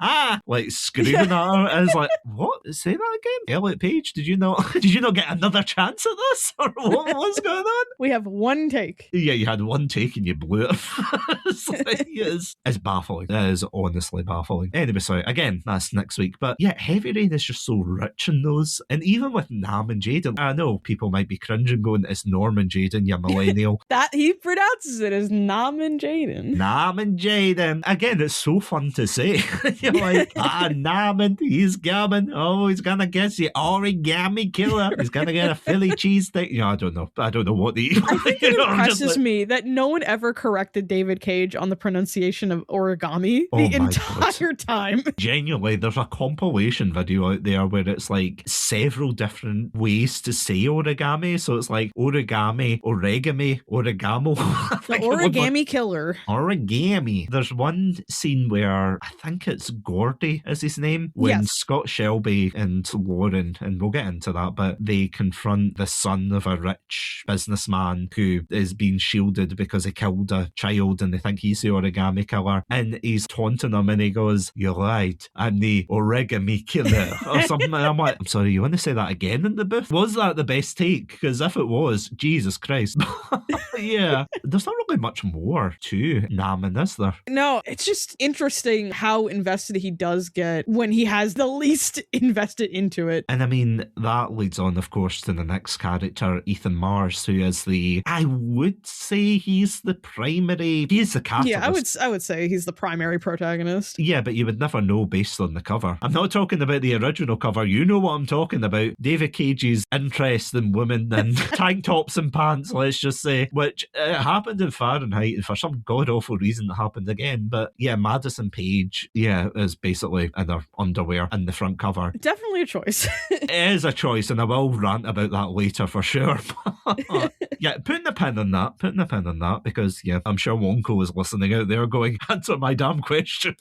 like screaming at her. And it's like, what? Say that again? Elliot Page, did you not get another chance at this? Or what was going on? We have one take. Yeah, you had one take and you blew it. It's baffling. It is honestly baffling. Anyway, sorry, again, that's next week. But yeah, Heavy Rain is just so rich in those. And even with Nam and Jaden, I know people might be cringing going, it's Norm and Jaden, you millennial. That he pronounces it as Nam and Jaden. Nam and Jaden. Again, it's so fun to say. You're like, Nam and he's coming. Oh, he's gonna get the origami killer. He's gonna get a Philly cheesesteak. You know, I don't know what the I think it impresses me that no one ever corrected David Cage on the pronunciation of origami the entire time. Genuinely, there's a compilation video out there where it's like several different ways to say origami. So it's like origami, origami, origamo. The origami killer. Origami. There's one scene where I think it's Gordy is his name, when Scott Shelby and Lauren, and we'll get into that, but they confront the son of a rich businessman who is being shielded because he killed a child and they think he's the origami killer, and he's taunting him and he goes, you lied, I'm the origami killer or something. And I'm like, I'm sorry, you want to say that again in the booth? Was that the best take? Because if it was, Jesus Christ. Yeah, there's not really much more to Naman, is there? No, it's just interesting how invested he does get when he has the least invested into it. And I mean, that leads on, of course, to the next character, Ethan Mars, who is I would say he's the catalyst. Yeah, I would say he's the primary protagonist. Yeah, but you would never know based on the cover. I'm not talking about the original cover. You know what I'm talking about. David Cage's interest in women and tank tops and pants, let's just say, which happened in Fahrenheit, and for some god-awful reason it happened again. But yeah, Madison Page, is basically in her underwear in the front cover. Definitely a choice. It is a choice, and I will rant about that later for sure. Yeah, putting a pin on that, because I'm sure Wonko is listening out there going, answer my damn question.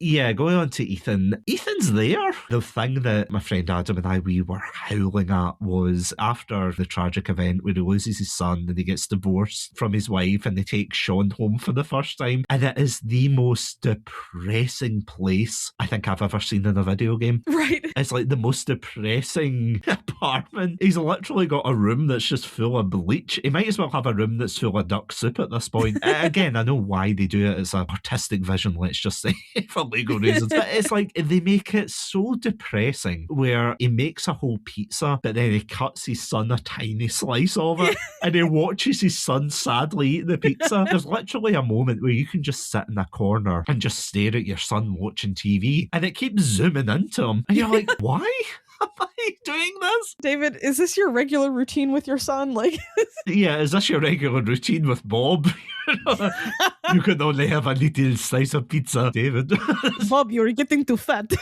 Yeah, going on to Ethan. Ethan's there. The thing that my friend Adam and we were howling at was after the tragic event where he loses his son and he gets divorced from his wife and they take Sean home for the first time, and it is the most depressing place I think I've ever seen in a video game. Right. It's like the most depressing apartment. He's literally got a room that's just full of bleach. He might as well have a room that's full of duck soup at this point. Again, I know why they do it. It's an artistic vision, let's just say, for legal reasons. But it's like they make it so depressing where he makes a whole pizza, but then he cuts his son a tiny slice of it and he watches his son sadly eat the pizza. There's literally a moment where you can just sit in a corner and just stare at your son watching TV, and it keeps zooming into him. And you're like, why am I doing this? David, is this your regular routine with your son? Like, yeah, is this your regular routine with Bob? You can only have a little slice of pizza, David. Bob, you're getting too fat.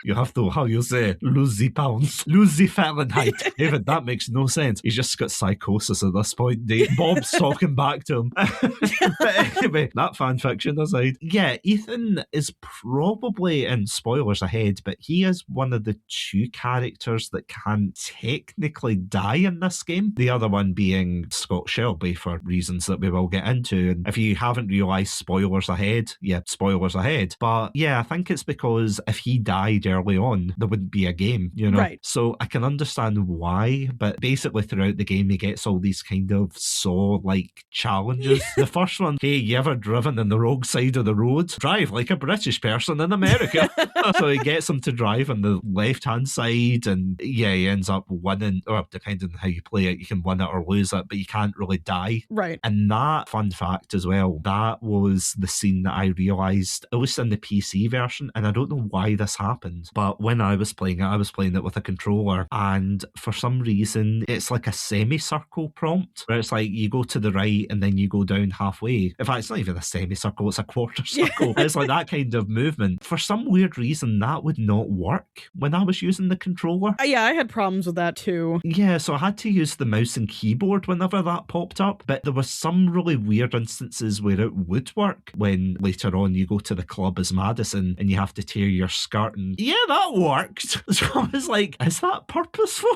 You have to, how you say, lose the pounds, lose the Fahrenheit. David, that makes no sense. He's just got psychosis at this point. Bob's talking back to him. But anyway, that fan fiction aside. Yeah, Ethan is probably, and spoilers ahead, but he is one of the two characters that can technically die in this game. The other one being Scott Shelby for reasons that we will get into. And if you haven't realised, spoilers ahead. Yeah, spoilers ahead. But yeah, I think it's because if he died early on, there wouldn't be a game, Right. So I can understand why, but basically throughout the game, he gets all these kind of Saw-like challenges. The first one, hey, you ever driven on the wrong side of the road? Drive like a British person in America. So he gets him to drive on the left-hand side, and yeah, he ends up winning, or depending on how you play it, you can win it or lose it, but you can't really die. Right. And that, fun fact as well, that was the scene that I realised, at least in the PC version, and I don't know why this happened, games. But when I was playing it with a controller, and for some reason, it's like a semicircle prompt where it's like you go to the right and then you go down halfway. In fact, it's not even a semicircle, it's a quarter circle. It's like that kind of movement. For some weird reason, that would not work when I was using the controller. Yeah, I had problems with that too. Yeah, so I had to use the mouse and keyboard whenever that popped up. But there was some really weird instances where it would work when later on you go to the club as Madison and you have to tear your skirt, and yeah, that worked. So I was like, is that purposeful?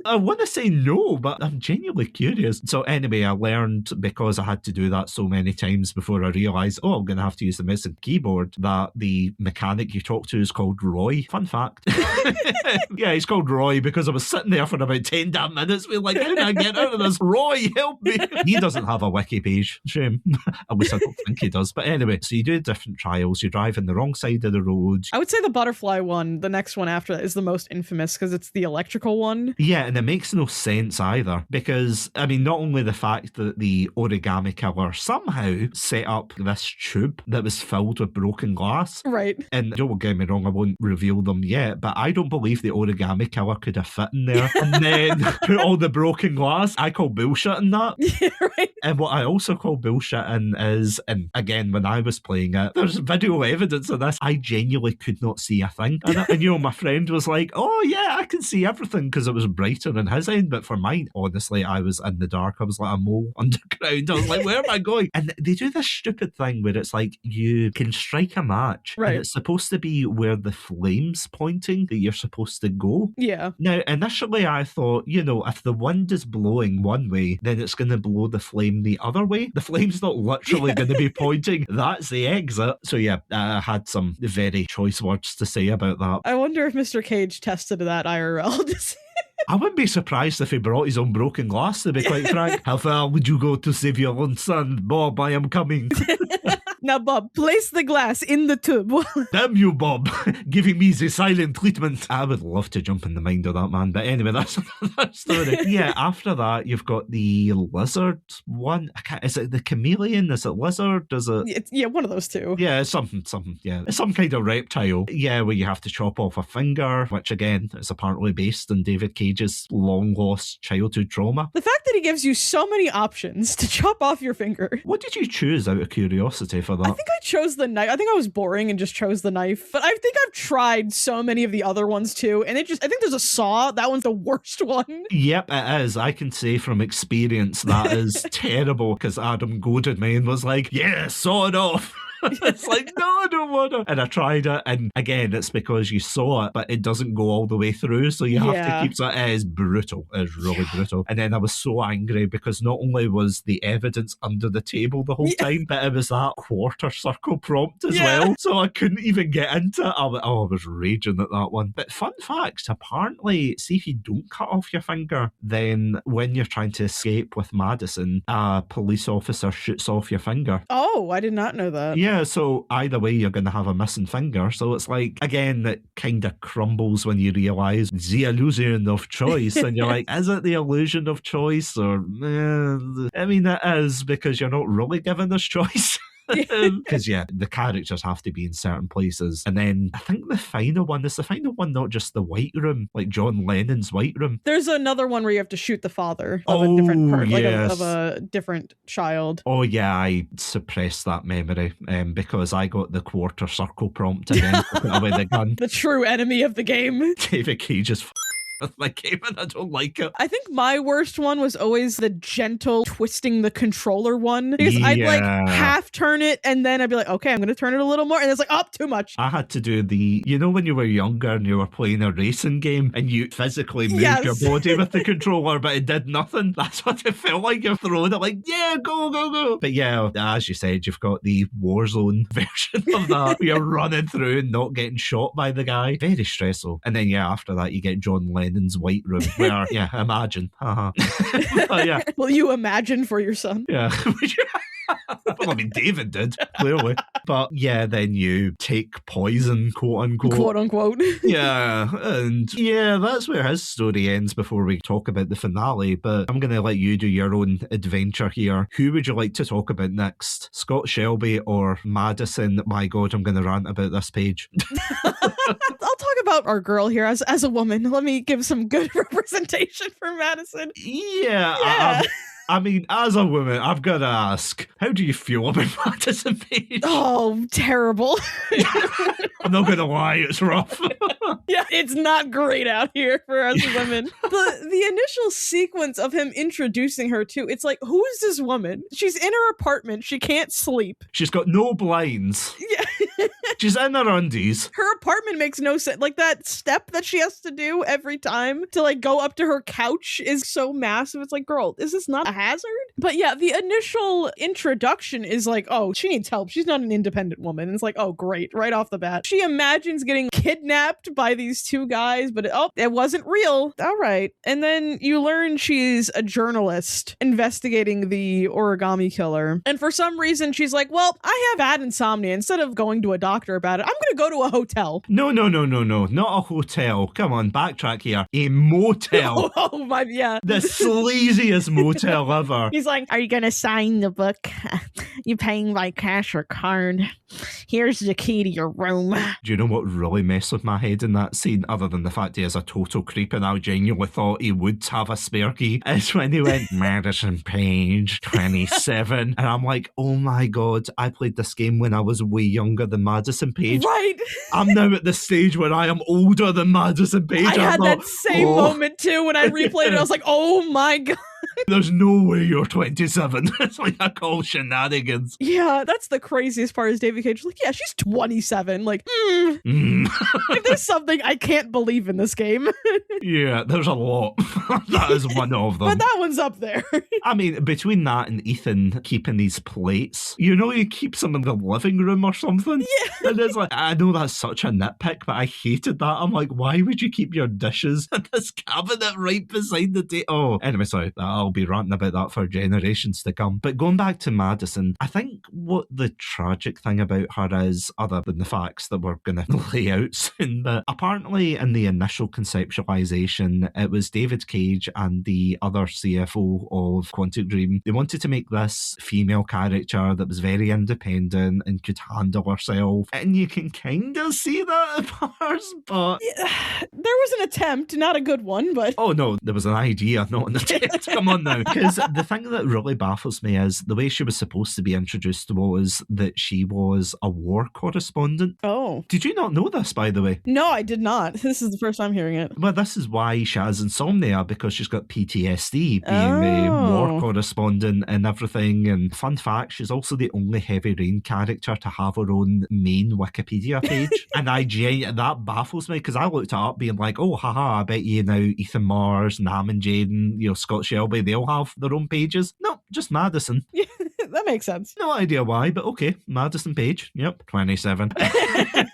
I want to say no, but I'm genuinely curious. So anyway, I learned, because I had to do that so many times before I realised, I'm going to have to use the mouse and keyboard, that the mechanic you talk to is called Roy. Fun fact. Yeah, he's called Roy because I was sitting there for about 10 damn minutes being like, how do I get out of this? Roy, help me. He doesn't have a wiki page. Shame. At least I don't think he does. But anyway, so you do different trials. You drive in the wrong side of the road. I would say the butterfly one, the next one after that, is the most infamous because it's the electrical one. Yeah, and it makes no sense either because, I mean, not only the fact that the origami killer somehow set up this tube that was filled with broken glass. Right. And don't get me wrong, I won't reveal them yet, but I don't believe the origami killer could have fit in there and then put all the broken glass. I call bullshit in that. Yeah, right. And what I also call bullshit in is, and again, when I was playing it, there's video evidence of this, I genuinely could not see a thing. And you know, my friend was like, oh yeah, I can see everything because it was brighter in his end. But for mine, honestly, I was in the dark. I was like a mole underground. I was like, where am I going? And they do this stupid thing where it's like you can strike a match, right, and it's supposed to be where the flame's pointing that you're supposed to go. Yeah. Now, initially I thought, you know, if the wind is blowing one way, then it's going to blow the flame the other way. The flame's not literally going to be pointing. That's the exit. So yeah, I had some very choice words to say about that. I wonder if Mr. Cage tested that IRL to see. I wouldn't be surprised if he brought his own broken glass, to be quite frank. How far would you go to save your own son? Bob, I am coming. Now, Bob, place the glass in the tube. Damn you, Bob, giving me the silent treatment. I would love to jump in the mind of that man, but anyway, that's another story. Yeah, after that, you've got the lizard one. Is it the chameleon? Is it lizard? Is it? Yeah, one of those two. Yeah, it's something, yeah. It's some kind of reptile. Yeah, where you have to chop off a finger, which again, is apparently based on David Cage's long-lost childhood trauma. The fact that he gives you so many options to chop off your finger. What did you choose out of curiosity for that? I think I chose the knife. I think I was boring and just chose the knife. But I think I've tried so many of the other ones too. And I think there's a saw. That one's the worst one. Yep, it is. I can say from experience that is terrible because Adam goaded me and was like, yeah, saw it off. It's like, no, I don't want to. And I tried it, and again, it's because you saw it, but it doesn't go all the way through, so you have to keep it. It is brutal. It is really brutal. And then I was so angry because not only was the evidence under the table the whole time, but it was that quarter circle prompt as well, so I couldn't even get into it. I was raging at that one. But fun fact, apparently, see if you don't cut off your finger, then when you're trying to escape with Madison, a police officer shoots off your finger. Oh, I did not know that. Yeah, so either way, you're going to have a missing finger. So it's like, again, it kind of crumbles when you realise the illusion of choice. And you're like, is it the illusion of choice? Or, I mean, it is because you're not really given this choice. Because the characters have to be in certain places. And then I think the final one is not just the White Room, like John Lennon's White Room. There's another one where you have to shoot the father of a different person, of a different child. Oh yeah, I suppressed that memory because I got the quarter circle prompt again to put away the gun. The true enemy of the game. David Cage is with my game and I don't like it. I think my worst one was always the gentle twisting the controller one, because I'd like half turn it and then I'd be like, okay, I'm going to turn it a little more, and it's like, oh, too much. I had to do when you were younger and you were playing a racing game and you physically moved your body with the controller but it did nothing. That's what it felt like. You're throwing it like, yeah, go. But yeah, as you said, you've got the Warzone version of that where you're running through and not getting shot by the guy. Very stressful. And then after that you get John Lennon's White Room where imagine. Yeah. Will you imagine for your son? Yeah. Well, I mean, David did, clearly. But yeah, then you take poison, quote unquote. Quote unquote. Yeah, and that's where his story ends before we talk about the finale. But I'm going to let you do your own adventure here. Who would you like to talk about next? Scott Shelby or Madison? My God, I'm going to rant about this page. I'll I'll talk about our girl here as a woman. Let me give some good representation for Madison. Yeah. I mean, as a woman, I've got to ask, how do you feel about Madison Page? Oh, terrible. I'm not going to lie, it's rough. Yeah, it's not great out here for us women. The initial sequence of him introducing her to, it's like, who is this woman? She's in her apartment. She can't sleep. She's got no blinds. Yeah. She's in her undies. Her apartment makes no sense. Like, that step that she has to do every time to, like, go up to her couch is so massive. It's like, girl, is this not a hazard? But yeah, the initial introduction is like, oh, she needs help. She's not an independent woman. And it's like, oh, great. Right off the bat. She imagines getting kidnapped by these two guys, but it wasn't real. All right. And then you learn she's a journalist investigating the origami killer. And for some reason, she's like, well, I have bad insomnia. Instead of going to a doctor about it, I'm going to go to a hotel. No. Not a hotel. Come on, backtrack here. A motel. Oh my, yeah. The sleaziest motel ever. He's like, are you going to sign the book? You paying by cash or card? Here's the key to your room. Do you know what really messed with my head in that scene, other than the fact he is a total creep and I genuinely thought he would have a spare key, is when he went, Madison Page, 27. And I'm like, oh my God, I played this game when I was way younger than Madison Page. Right. I'm now at the stage where I am older than Madison Page. I had that same moment too when I replayed it. I was like, oh my God. There's no way you're 27. It's like I call shenanigans. Yeah, that's the craziest part is David Cage. Like, yeah, she's 27. Like, if there's something I can't believe in this game. Yeah, there's a lot. That is one of them. But that one's up there. I mean, between that and Ethan keeping these plates, he keeps them in the living room or something. Yeah. And it's like, I know that's such a nitpick, but I hated that. I'm like, why would you keep your dishes in this cabinet right beside the table? Oh, anyway, sorry. I'll be ranting about that for generations to come. But going back to Madison, I think what the tragic thing about her is, other than the facts that we're going to lay out soon, but apparently in the initial conceptualization, it was David Cage and the other CFO of Quantic Dream. They wanted to make this female character that was very independent and could handle herself. And you can kind of see that at parts, but... Yeah, there was an attempt, not a good one, but... Oh no, there was an idea, not an attempt. Come on now. Because the thing that really baffles me is the way she was supposed to be introduced was that she was a war correspondent. Oh. Did you not know this, by the way? No, I did not. This is the first time hearing it. Well, this is why she has insomnia, because she's got PTSD, being a war correspondent and everything. And fun fact, she's also the only Heavy Rain character to have her own main Wikipedia page. And that baffles me, because I looked it up being like, oh, haha, I bet you now Ethan Mars, Nam and Jaden, Scott Shelby, they all have their own pages. No, just Madison. Yeah, that makes sense. No idea why, but okay. Madison Page. Yep, 27.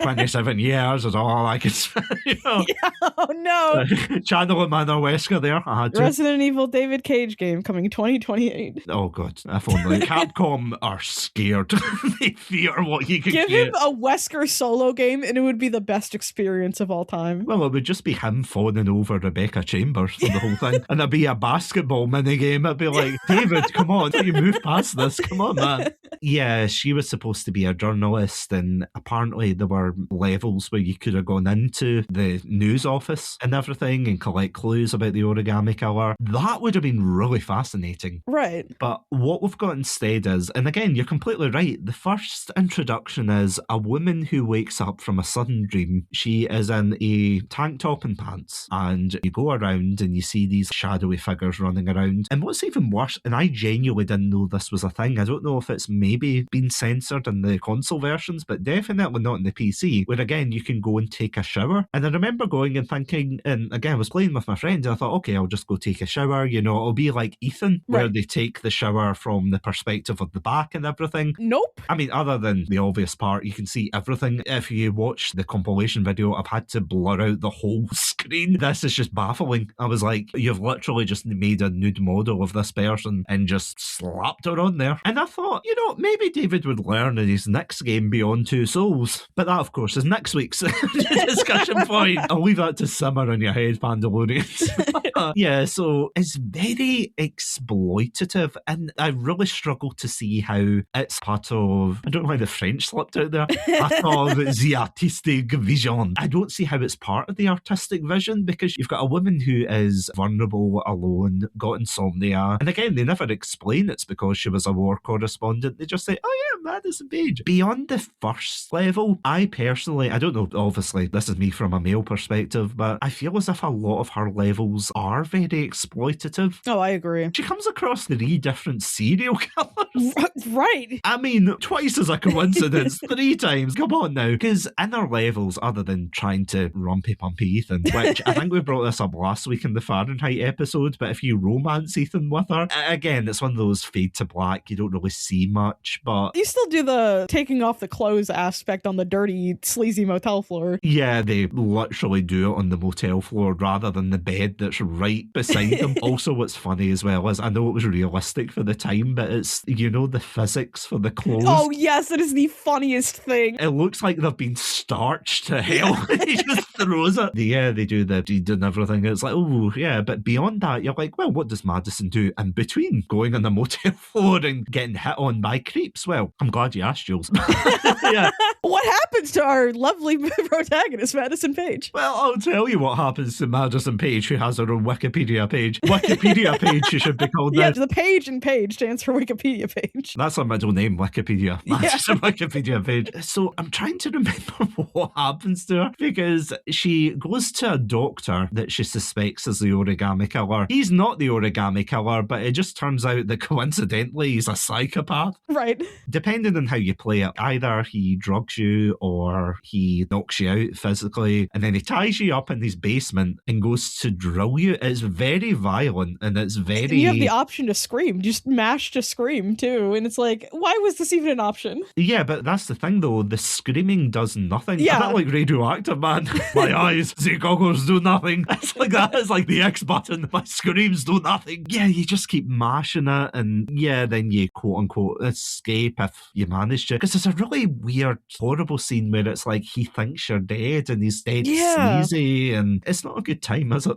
27 years is all I can say. Yeah, oh no. Channel Manor Wesker there. I had to. Resident Evil David Cage game coming 2028. Oh god, if only. Capcom are scared. They fear what you could give get. him a Wesker solo game and it would be the best experience of all time. Well, it would just be him phoning over Rebecca Chambers for the whole thing. And it'd be a basketball minigame. It'd be like, David, come on, you move past this. Come on, man. Yeah, she was supposed to be a journalist, and apparently there were levels where you could have gone into the news office and everything and collect clues about the origami killer. That would have been really fascinating. Right. But what we've got instead is, and again, you're completely right, the first introduction is a woman who wakes up from a sudden dream. She is in a tank top and pants, and you go around and you see these shadowy figures running around. And what's even worse, and I genuinely didn't know this was a thing, I don't know if it's maybe been censored in the console versions, but definitely not in the PC, where again, you can go and take a shower. And I remember going and thinking, and again, I was playing with my friend, and I thought, okay, I'll just go take a shower, it'll be like Ethan, where they take the shower from the perspective of the back and everything. Nope. I mean, other than the obvious part, you can see everything. If you watch the compilation video, I've had to blur out the whole screen. This is just baffling. I was like, you've literally just made a nude model of this person and just slapped her on there. And I thought, maybe David would learn in his next game, Beyond Two Souls. But that, of course, is next week's discussion point. I'll leave that to simmer in your head, Pandalorians. Yeah, so it's very exploitative, and I really struggle to see how it's part of, I don't know why the French slipped out there, part of the artistic vision. I don't see how it's part of the artistic vision, because you've got a woman who is vulnerable, alone, got insomnia, and again, they never explain it's because she was a war correspondent. They just say, oh yeah, Madison Page. Beyond the first level, I personally, I don't know, obviously this is me from a male perspective, but I feel as if a lot of her levels are very exploitative. Oh, I agree. She comes across 3 different serial killers. Right. I mean, twice as a coincidence, 3 times. Come on now. Because in her levels, other than trying to rumpy pumpy Ethan, which I think we brought this up last week in the Fahrenheit episode, but if you romance Ethan with her, again, it's one of those fade to black, you don't really see much, but... You still do the taking off the clothes aspect on the dirty, sleazy motel floor. Yeah, they literally do it on the motel floor rather than the bed that's right beside them. Also, what's funny as well is, I know it was realistic for the time, but it's, you know, the physics for the clothes. Oh, yes, it is the funniest thing. It looks like they've been starched to hell. He just throws it. Yeah, they do the deed and everything. It's like, oh, yeah, but beyond that, you're like, well, what does Madison do in between going on the motel floor and getting hit on by creeps? Well, I'm glad you asked, Jules. Yeah. What happens to our lovely protagonist, Madison Page? Well, I'll tell you what happens to Madison Page, who has her own Wikipedia page. Wikipedia page, she should be called Yeah, now. the page and page stands for Wikipedia page. That's her middle name, Wikipedia. Madison Wikipedia page. So I'm trying to remember what happens to her, because she goes to a doctor that she suspects is the origami killer. He's not the origami killer, but it just turns out that coincidentally he's a psychopath. Right. Depending on how you play it, either he drugs you or he knocks you out physically, and then he ties you up in his basement and goes to drill you. It's very violent, and it's very... And you have the option to scream. Just mash to scream, too. And it's like, why was this even an option? Yeah, but that's the thing, though. The screaming does nothing. Yeah. A bit like Radioactive Man. My eyes, the goggles do nothing. It's like that. It's like the X button. My screams do nothing. Yeah, you just keep mashing it, and yeah, then you quote-unquote escape if you manage to. Because there's a really weird, horrible scene where it's like he thinks you're dead, and he's dead sleazy, and it's not a good time, is it?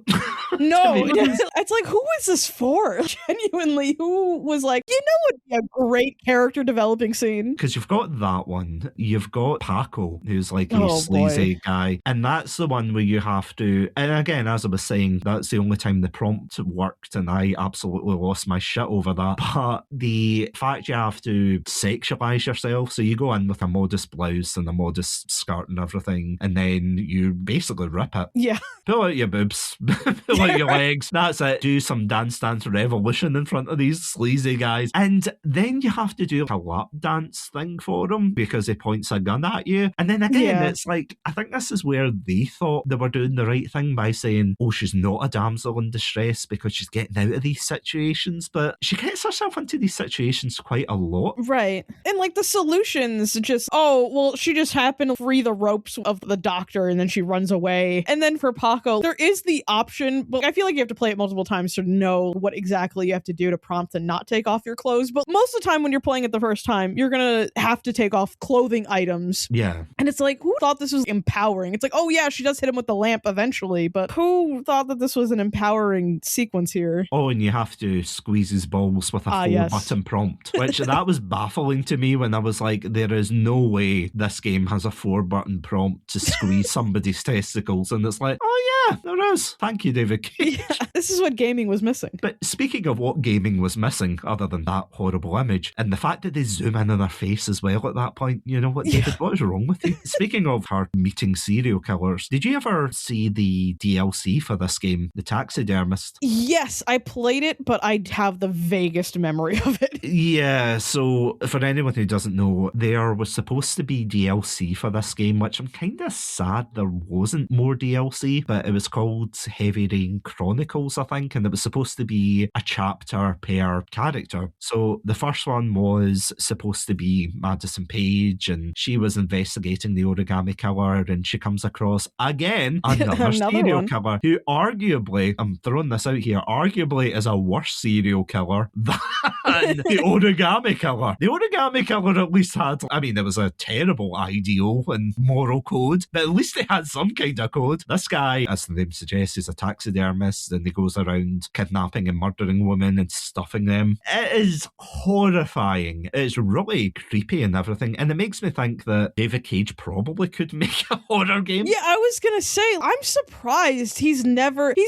No, it's like, who was this for? Genuinely, who was like, you know, it'd be a great character developing scene? Because you've got that one, you've got Paco, who's like a sleazy guy, and that's the one where you have to, and again, as I was saying, that's the only time the prompt worked, and I absolutely lost my shit over that. But the fact you have to sexualize yourself, so you go in with a modest blouse and a modest skirt and everything, and then you basically rip it. Yeah. Pull out your boobs, pull out your legs, that's it. Do some dance revolution in front of these sleazy guys, and then you have to do a lap dance thing for them because he points a gun at you. And then again, it's like, I think this is where they thought they were doing the right thing by saying, oh, she's not a damsel in distress because she's getting out of these situations, but she gets herself into these situations quite a lot. Right. And like the solutions just, oh, well, she just happened to free the ropes of the doctor and then she runs away. And then for Paco, there is the option, but I feel like you have to play it multiple times to know what exactly you have to do to prompt to not take off your clothes. But most of the time when you're playing it the first time, you're going to have to take off clothing items. Yeah. And it's like, who thought this was empowering? It's like, oh yeah, she does hit him with the lamp eventually, but who thought that this was an empowering sequence here? Oh, and you have to squeeze his balls with a 4-button prompt, which that was baffling to me when I was like, there is no way this game has a 4-button prompt to squeeze somebody's testicles. And it's like, oh yeah, there is. Thank you, David Cage. Yeah, this is what gaming was missing. But speaking of what gaming was missing, other than that horrible image, and the fact that they zoom in on her face as well at that point, you know what, David, what is wrong with you? Speaking of her meeting serial killers, did you ever see the DLC for this game, The Taxidermist? Yes, I played it, but I have the vaguest memory of it. Yeah, so for anyone who doesn't know, there was supposed to be DLC for this game, which I'm kind of sad there wasn't more DLC, but it was called Heavy Rain Chronicles, I think, and it was supposed to be a chapter per character. So the first one was supposed to be Madison Page, and she was investigating the origami killer, and she comes across, again, another serial killer, who arguably, I'm throwing this out here, arguably is a worse serial killer than and the origami killer. The origami killer at least had, I mean, there was a terrible ideal and moral code, but at least they had some kind of code. This guy, as the name suggests, is a taxidermist, and he goes around kidnapping and murdering women and stuffing them. It is horrifying. It's really creepy and everything, and it makes me think that David Cage probably could make a horror game. Yeah, I was gonna say, I'm surprised he's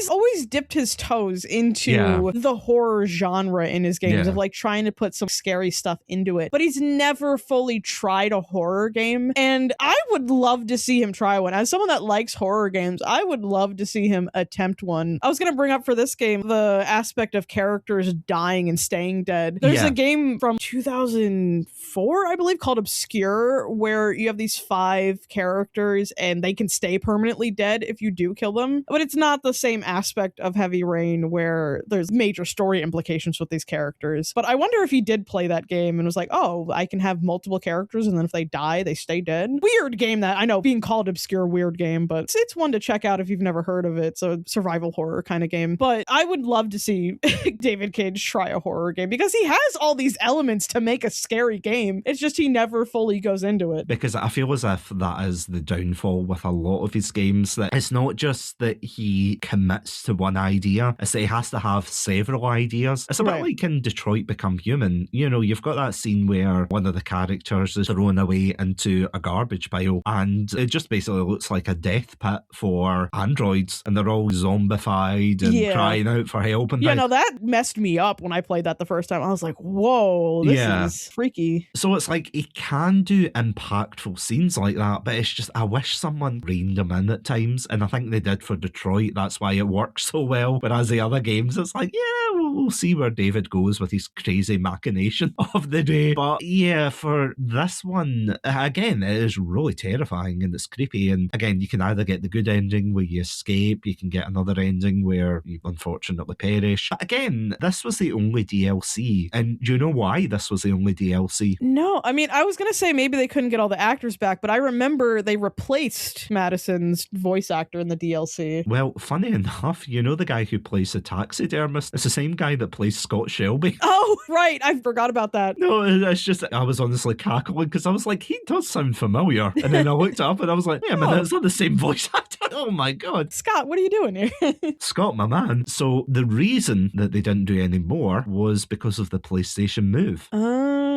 always dipped his toes into the horror genre in his games of like trying to put some scary stuff into it, but he's never fully tried a horror game, and I would love to see him try one. As someone that likes horror games, I would love to see him attempt one. I was gonna bring up for this game the aspect of characters dying and staying dead. There's a game from 2004, I believe, called Obscure, where you have these 5 characters and they can stay permanently dead if you do kill them, but it's not the same aspect of Heavy Rain where there's major story implications with these characters. But I wonder if he did play that game and was like, oh, I can have multiple characters and then if they die, they stay dead. Weird game that, I know, being called Obscure, weird game, but it's one to check out if you've never heard of it. It's a survival horror kind of game. But I would love to see David Cage try a horror game because he has all these elements to make a scary game. It's just he never fully goes into it. Because I feel as if that is the downfall with a lot of his games, that it's not just that he commits to one idea, it's that he has to have several ideas. It's a bit like in Detroit Become Human. You know, you've got that scene where one of the characters is thrown away into a garbage pile and it just basically looks like a death pit for androids and they're all zombified and crying out for help. And no, that messed me up when I played that the first time. I was like, whoa, this is freaky. So it's like he can do impactful scenes like that, but it's just, I wish someone reined him in at times, and I think they did for Detroit. That's why it works so well. Whereas the other games, it's like, we'll see where David goes with his crazy machination of the day. But yeah, for this one, again, it is really terrifying and it's creepy. And again, you can either get the good ending where you escape, you can get another ending where you unfortunately perish. But again, this was the only DLC. And do you know why this was the only DLC? No, I mean, I was going to say maybe they couldn't get all the actors back, but I remember they replaced Madison's voice actor in the DLC. Well, funny enough, you know the guy who plays the taxidermist? It's the same guy that plays Scott Shelby. Oh, right. I forgot about that. No, it's just, I was honestly cackling because I was like, he does sound familiar. And then I looked up and I was like, wait a minute, it's not the same voice actor. Oh my God. Scott, what are you doing here? Scott, my man. So the reason that they didn't do any more was because of the PlayStation Move.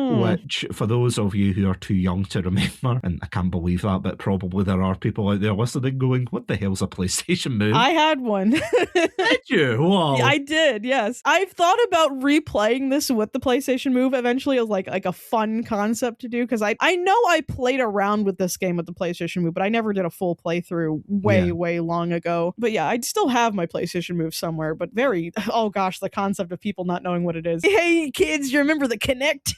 Which, for those of you who are too young to remember, and I can't believe that, but probably there are people out there listening going, what the hell's a PlayStation Move? I had one. Did you? Wow. I did, yes. I've thought about replaying this with the PlayStation Move eventually as like a fun concept to do, because I know I played around with this game with the PlayStation Move, but I never did a full playthrough way long ago. But yeah, I still have my PlayStation Move somewhere, but oh gosh, the concept of people not knowing what it is. Hey kids, you remember the Kinect?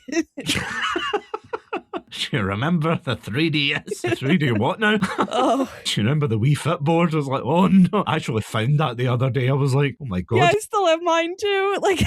Do you remember the 3DS? 3D what now? Oh. Do you remember the Wii Fit board? I was like, oh no. I actually found that the other day. I was like, oh my God. Yeah, I still have mine too. Like,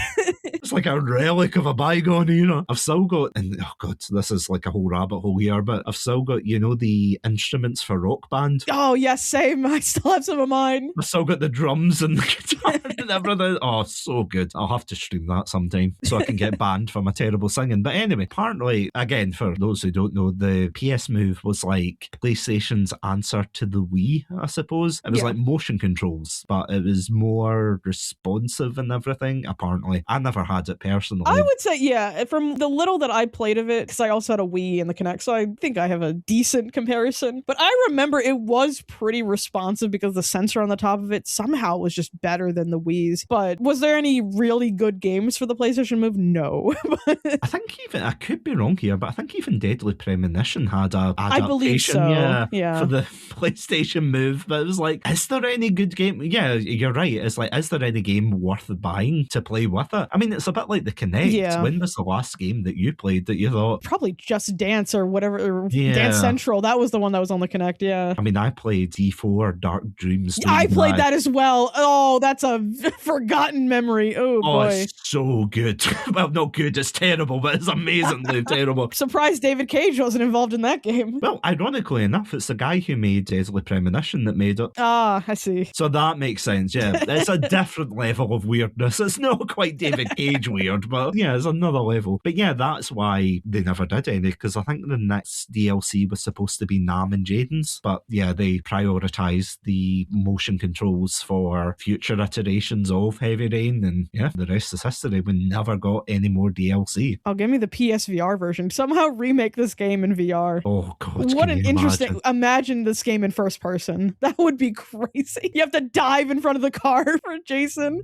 it's like a relic of a bygone era. I've still got, and oh God, this is like a whole rabbit hole here, but I've still got, you know, the instruments for Rock Band. Oh yes, same. I still have some of mine. I've still got the drums and the guitar and everything. Oh, so good. I'll have to stream that sometime so I can get banned for my terrible singing. But anyway, apparently, again, for those who don't know, the PS Move was like PlayStation's answer to the Wii, I suppose. It was like motion controls, but it was more responsive and everything, apparently. I never had it personally. I would say, yeah, from the little that I played of it, because I also had a Wii and the Kinect, so I think I have a decent comparison. But I remember it was pretty responsive because the sensor on the top of it somehow was just better than the Wii's. But was there any really good games for the PlayStation Move? No. I think even, I could be wrong here, but I think even Deadly Premonition had a adaptation, I believe so. For the PlayStation Move. But it was like, is there any good game? Yeah, you're right. It's like, is there any game worth buying to play with it? I mean, it's a bit like the Kinect. Yeah. When was the last game that you played that you thought? Probably Just Dance or whatever. Or Dance Central. That was the one that was on the Kinect, yeah. I mean, I played D4 Dark Dreams. I played that as well. Oh, that's a forgotten memory. Oh, boy. It's so good. Well, not good. It's terrible, but it's amazingly terrible. Surprised David Cage Cage wasn't involved in that game. Well, ironically enough, it's the guy who made Deadly Premonition that made it. Ah, I see. So that makes sense, yeah. It's a different level of weirdness. It's not quite David Cage weird, but yeah, it's another level. But yeah, that's why they never did any, because I think the next DLC was supposed to be Nam and Jaden's, but yeah, they prioritised the motion controls for future iterations of Heavy Rain, and yeah, the rest is history. We never got any more DLC. Oh, give me the PSVR version. Somehow remake this game in VR. Oh god, what an interesting... Imagine this game in first person. That would be crazy. You have to dive in front of the car for Jason.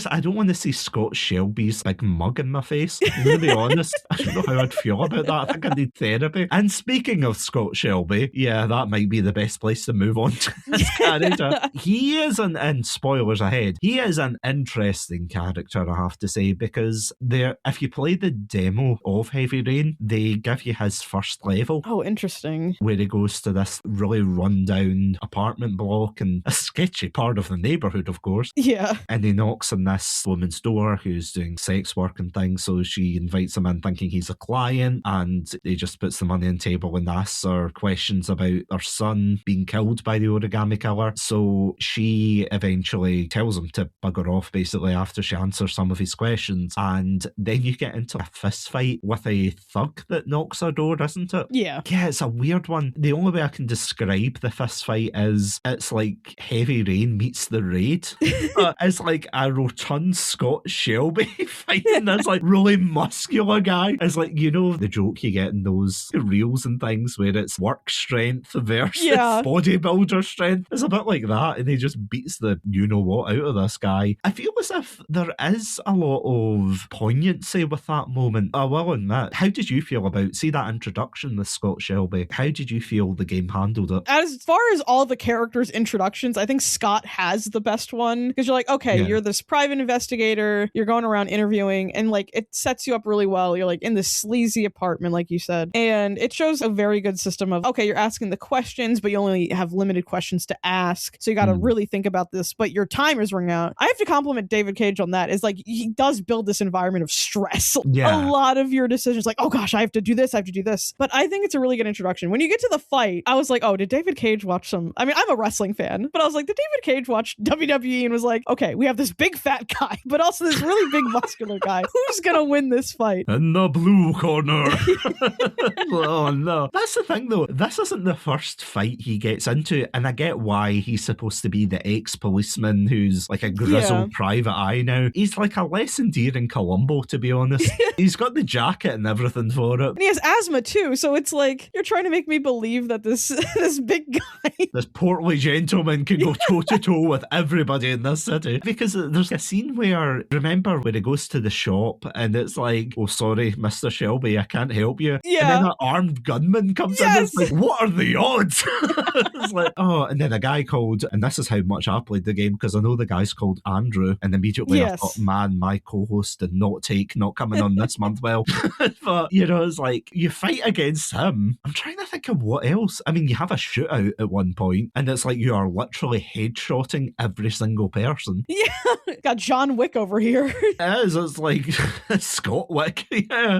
I don't want to see Scott Shelby's big mug in my face. I'm going to be honest. I don't know how I'd feel about that. I think I need therapy. And speaking of Scott Shelby, yeah, that might be the best place to move on to this character. He is and spoilers ahead, he is an interesting character, I have to say, because if you play the demo of Heavy Rain, they give you his first level. Oh, interesting. Where he goes to this really run-down apartment block and a sketchy part of the neighbourhood, of course. Yeah. And he knocks on this woman's door who's doing sex work and things, so she invites him in thinking he's a client, and he just puts the money on the table and asks her questions about her son being killed by the origami killer. So she eventually tells him to bugger off, basically, after she answers some of his questions. And then you get into a fist fight with a thug that knocks her door, isn't it? Yeah. Yeah, it's a weird one. The only way I can describe the fist fight is it's like Heavy Rain meets The Raid. It's like a rotund Scott Shelby fighting this like really muscular guy. It's like, you know, the joke you get in those reels and things where it's work strength versus bodybuilder strength. It's a bit like that, and he just beats the you-know-what out of this guy. I feel as if there is a lot of poignancy with that moment. I will admit. How did you feel about, see that introduction with Scott Shelby? How did you feel the game handled it? As far as all the characters' introductions, I think Scott has the best one, because you're like, okay, you're this private investigator, you're going around interviewing, and like it sets you up really well. You're like in this sleazy apartment, like you said, and it shows a very good system of, okay, you're asking the questions, but you only have limited questions to ask, so you got to really think about this, but your time is running out. I have to compliment David Cage on that. Is like, he does build this environment of stress. A lot of your decisions, like, oh gosh, I have to do this, I have to do this. But I think it's a really good introduction. When you get to the fight, I was like, oh, did David Cage watch some, I mean, I'm a wrestling fan, but I was like, did David Cage watch WWE and was like, okay, we have this big fat guy, but also this really big muscular guy. Who's gonna win this fight? In the blue corner. Oh no. That's the thing though. This isn't the first fight he gets into, and I get why he's supposed to be the ex-policeman who's like a grizzled private eye now. He's like a less endearing Columbo, to be honest. He's got the jacket and everything for it. And he has asthma too, so it's like, you're trying to make me believe that this big guy, this portly gentleman can go toe-to-toe with everybody in this city. Because there's a scene where, remember when he goes to the shop and it's like, oh sorry, Mr. Shelby, I can't help you. Yeah. And then that armed gunman comes in and it's like, what are the odds? It's like, oh, and then a guy called, and this is how much I played the game, because I know the guy's called Andrew, and immediately I thought, man, my co-host did not coming on this month well. But, you know, it's like, you fight against him. I'm trying to think of what else. I mean, you have a shootout at one point, and it's like you are literally headshotting every single person. Yeah, got John Wick over here. It is, it's like Scott Wick. Yeah.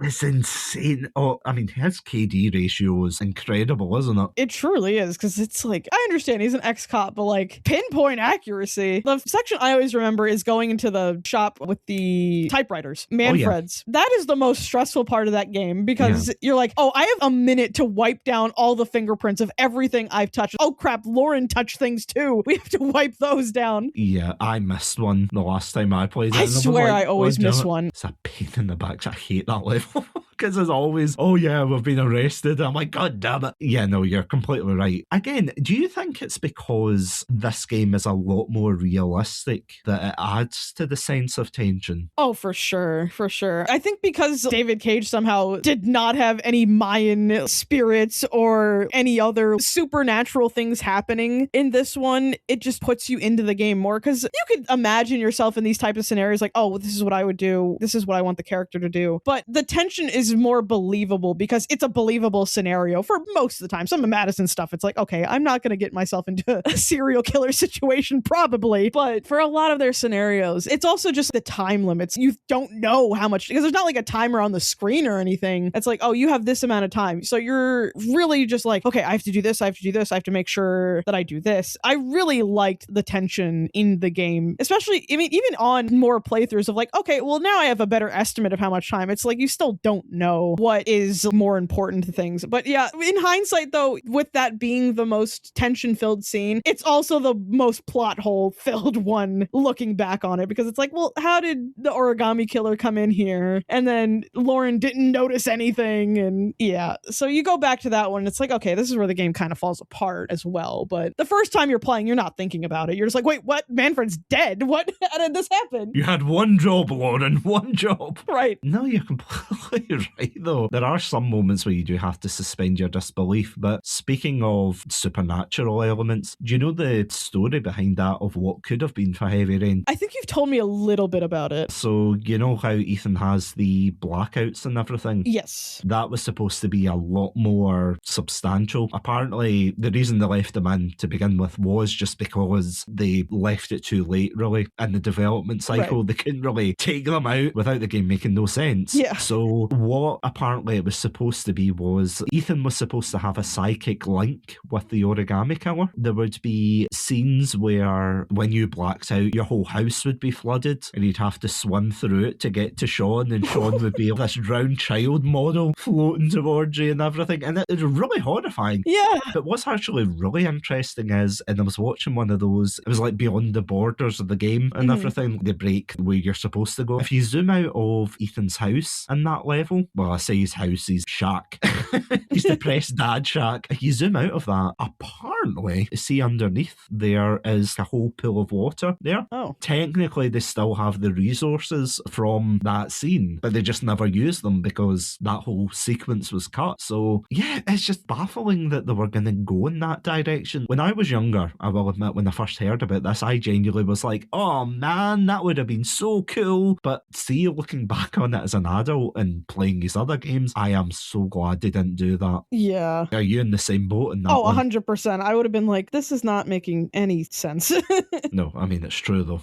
It's insane. Oh, I mean, his KD ratio is incredible, isn't it? It truly is, because it's like, I understand he's an ex-cop, but like, pinpoint accuracy. The section I always remember is going into the shop with the typewriters, Manfred's. That is the most stressful part of that game, because you're like, oh, I have a minute to wipe down all the fingerprints of everything I've touched. Oh crap, Lauren touched things too. We have to wipe those down. Yeah, I missed one the last time I played it. I swear I always miss one. It's a pain in the back. I hate that level. Because it's always, oh yeah, we've been arrested. I'm like, god damn it. Yeah, no, you're completely right. Again, do you think it's because this game is a lot more realistic that it adds to the sense of tension? Oh, for sure. For sure. I think because David Cage somehow did not have any Mayan spirits or any other supernatural things happening in this one, it just puts you into the game more, because you could imagine yourself in these types of scenarios like, oh, this is what I would do. This is what I want the character to do. But the tension is is more believable because it's a believable scenario for most of the time. Some of Madison's stuff, it's like, okay, I'm not going to get myself into a serial killer situation probably, but for a lot of their scenarios, it's also just the time limits. You don't know how much, because there's not like a timer on the screen or anything. It's like, oh, you have this amount of time. So you're really just like, okay, I have to do this, I have to do this, I have to make sure that I do this. I really liked the tension in the game, especially, I mean, even on more playthroughs of like, okay, well, now I have a better estimate of how much time. It's like, you still don't know what is more important to things. But yeah, in hindsight though, with that being the most tension-filled scene, it's also the most plot hole-filled one looking back on it, because it's like, well, how did the origami killer come in here? And then Lauren didn't notice anything. And yeah, so you go back to that one, it's like, okay, this is where the game kind of falls apart as well. But the first time you're playing, you're not thinking about it. You're just like, wait, what? Manfred's dead? What? How did this happen? You had one job, Lauren, one job. Right. No, you're completely right, though. There are some moments where you do have to suspend your disbelief, but speaking of supernatural elements, do you know the story behind that of what could have been for Heavy Rain? I think you've told me a little bit about it. So, you know how Ethan has the blackouts and everything? Yes. That was supposed to be a lot more substantial. Apparently, the reason they left them in to begin with was just because they left it too late, really, in the development cycle. Right. They couldn't really take them out without the game making no sense. Yeah. So what apparently it was supposed to be was Ethan was supposed to have a psychic link with the origami killer. There would be scenes where when you blacked out, your whole house would be flooded and you'd have to swim through it to get to Sean, and Sean would be this drowned child model floating towards you and everything. And it was really horrifying. Yeah. But what's actually really interesting is, and I was watching one of those, it was like beyond the borders of the game and everything, they break where you're supposed to go. If you zoom out of Ethan's house in that level, well, I say his house, his shack, his depressed dad shack, if you zoom out of that, apparently, see underneath there is a whole pool of water there. Oh. Technically, they still have the resources from that scene, but they just never used them because that whole sequence was cut. So, yeah, it's just baffling that they were going to go in that direction. When I was younger, I will admit, when I first heard about this, I genuinely was like, oh man, that would have been so cool. But see, looking back on it as an adult and playing these other games, I am so glad they didn't do that. Yeah. Are you in the same boat in that Oh, one? 100%. I would have been like, this is not making any sense. No, I mean, it's true though.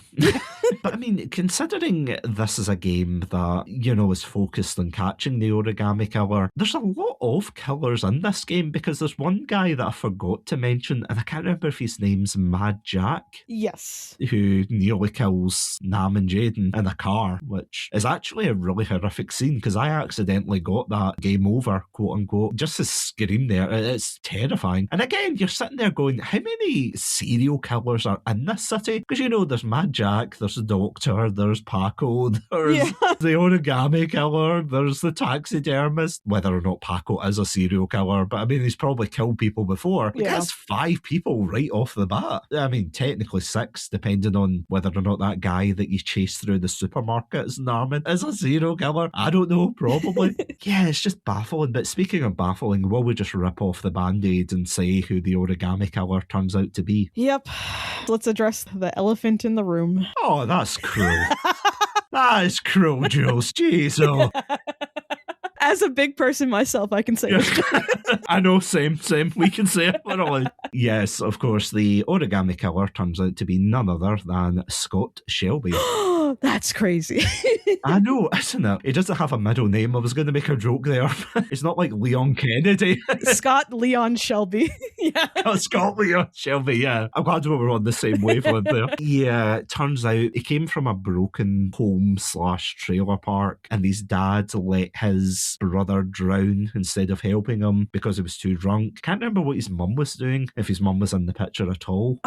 But I mean, considering this is a game that, you know, is focused on catching the origami killer, there's a lot of killers in this game, because there's one guy that I forgot to mention, and I can't remember if his name's Mad Jack. Yes. Who nearly kills Nam and Jaden in a car, which is actually a really horrific scene, because I accidentally got that game over, quote unquote. Just his scream there, it's terrifying. And again, you're sitting there going, how many serial killers are in this city? Because, you know, there's Mad Jack, there's the Doctor, there's Paco, there's the origami killer, there's the taxidermist. Whether or not Paco is a serial killer, but I mean, he's probably killed people before. Like, that's 5 people right off the bat. I mean, technically 6, depending on whether or not that guy that you chase through the supermarket is Narman is a serial killer. I don't know, probably. Yeah, it's just baffling. But speaking of baffling, will we just rip off the band-aid and say who the origami killer turns out to be? Yep. Let's address the elephant in the room. Oh, that's cruel. That is cruel, Jules. Jeez, oh. As a big person myself, I can say it. I know, same. We can say it, literally. Yes, of course, the origami killer turns out to be none other than Scott Shelby. That's crazy. I know, isn't it? He doesn't have a middle name. I was going to make a joke there. It's not like Leon Kennedy. Scott Leon Shelby. Yeah. Oh, Scott Leon Shelby, yeah. I'm glad we were on the same wavelength there. Yeah, it turns out he came from a broken home/trailer park, and his dad let his brother drown instead of helping him because he was too drunk. Can't remember what his mum was doing, if his mum was in the picture at all.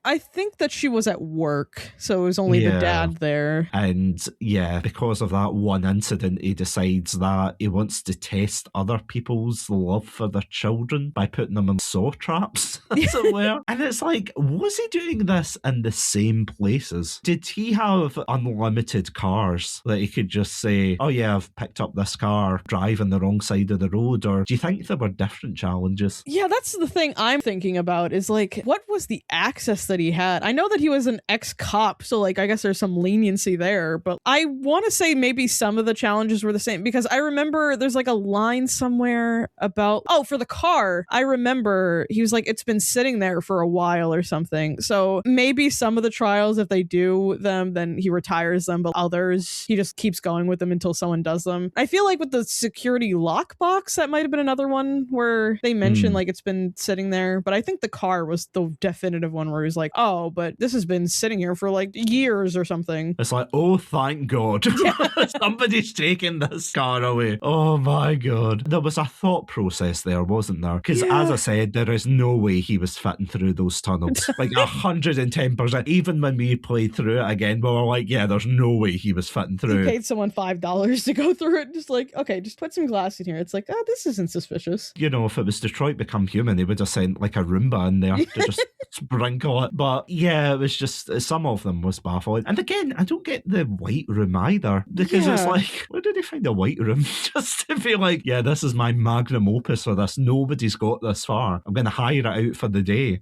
I think that she was at work, so it was only the dad there. And yeah, because of that one incident, he decides that he wants to test other people's love for their children by putting them in saw traps, as it were. And it's like, was he doing this in the same places? Did he have unlimited cars that he could just say, oh yeah, I've picked up this car, driving the wrong side of the road? Or do you think there were different challenges? Yeah, that's the thing I'm thinking about, is like, what was the access access that he had. I know that he was an ex-cop, so like I guess there's some leniency there, but I want to say maybe some of the challenges were the same, because I remember there's like a line somewhere about, for the car, I remember he was like, it's been sitting there for a while or something. So maybe some of the trials, if they do them, then he retires them, but others, he just keeps going with them until someone does them. I feel like with the security lockbox, that might have been another one where they mentioned like it's been sitting there, but I think the car was the definitive one where he was like, oh, but this has been sitting here for like years or something. It's like, oh, thank God. Somebody's taking this car away. Oh my God. There was a thought process there, wasn't there? Because as I said, there is no way he was fitting through those tunnels. Like 110%. Even when we played through it again, we were like, yeah, there's no way he was fitting through. He paid someone $5 to go through it. Just like, okay, just put some glass in here. It's like, oh, this isn't suspicious. You know, if it was Detroit Become Human, they would have sent like a Roomba in there to just sprinkle it. But yeah, it was just, some of them was baffling. And again, I don't get the white room either, because it's like, where did they find a white room? Just to be like, yeah, this is my magnum opus for this. Nobody's got this far. I'm going to hire it out for the day.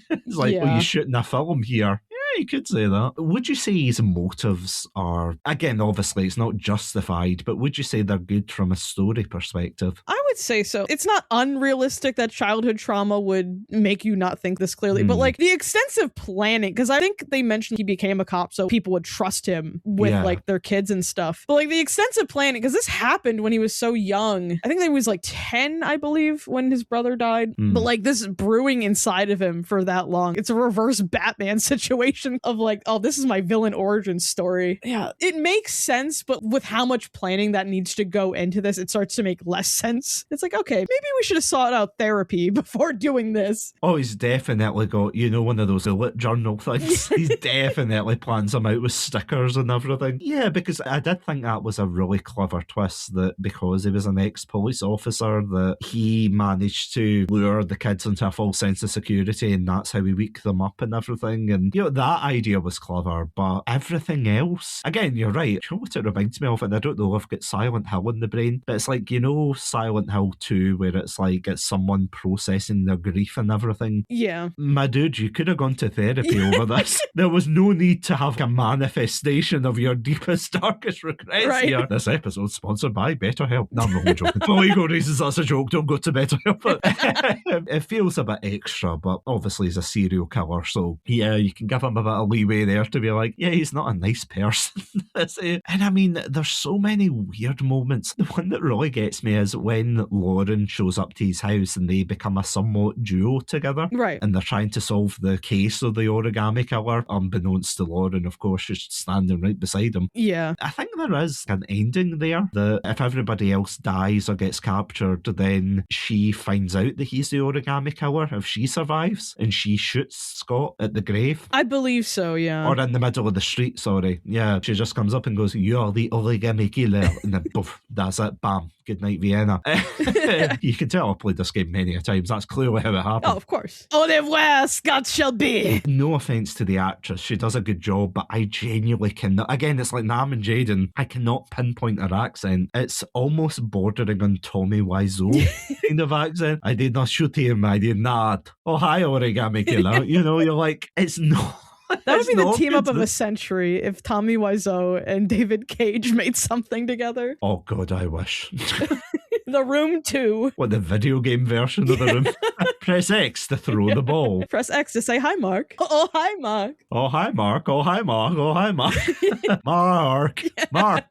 It's like, well, you're shooting a film here. You could say that. Would you say his motives are, again, obviously it's not justified, but would you say they're good from a story perspective? I would say so. It's not unrealistic that childhood trauma would make you not think this clearly, but like the extensive planning, because I think they mentioned he became a cop so people would trust him with like their kids and stuff. But like the extensive planning, because this happened when he was so young. I think he was like 10, I believe, when his brother died. But like this brewing inside of him for that long. It's a reverse Batman situation of like, oh, this is my villain origin story. Yeah, it makes sense, but with how much planning that needs to go into this, it starts to make less sense. It's like, okay, maybe we should have sought out therapy before doing this. Oh, he's definitely got, you know, one of those bullet journal things. He's definitely plans them out with stickers and everything. Yeah, because I did think that was a really clever twist, that because he was an ex-police officer, that he managed to lure the kids into a false sense of security, and that's how he weak them up and everything. And, you know, that idea was clever, but everything else, again, you're right. You know what it reminds me of? And I don't know if I've got Silent Hill in the brain, but it's like, you know, Silent Hill 2, where it's like it's someone processing their grief and everything. Yeah. My dude, you could have gone to therapy over this. There was no need to have a manifestation of your deepest, darkest regrets here. This episode's sponsored by BetterHelp. No, I'm not joking. For legal reasons, that's a joke. Don't go to BetterHelp. But it feels a bit extra, but obviously he's a serial killer, so yeah, you can give him a bit of leeway there to be like, yeah, he's not a nice person. And I mean, there's so many weird moments. The one that really gets me is when Lauren shows up to his house and they become a somewhat duo together. Right. And they're trying to solve the case of the origami killer. Unbeknownst to Lauren, of course, she's standing right beside him. Yeah. I think there is an ending there that if everybody else dies or gets captured, then she finds out that he's the origami killer if she survives, and she shoots Scott at the grave. I believe so, yeah. Or in the middle of the street, sorry. Yeah, she just comes up and goes, "You're the origami killer." And then, poof, that's it, bam. Good night, Vienna. You can tell I've played this game many a times. That's clearly how it happened. Oh, of course. Au revoir, Scott shall be. No offence to the actress. She does a good job, but I genuinely cannot. Again, it's like Nam and Jaden. I cannot pinpoint her accent. It's almost bordering on Tommy Wiseau kind of accent. I did not shoot him. I did not. Oh, hi, origami killer. You know, you're like, it's not. That would be the team up of a century if Tommy Wiseau and David Cage made something together. Oh, God, I wish. The Room 2. What, the video game version of The Room? Press X to throw the ball. Press X to say hi, Mark. Oh, hi, Mark. Oh, hi, Mark. Oh, hi, Mark. Oh, hi, Mark. Mark. Mark.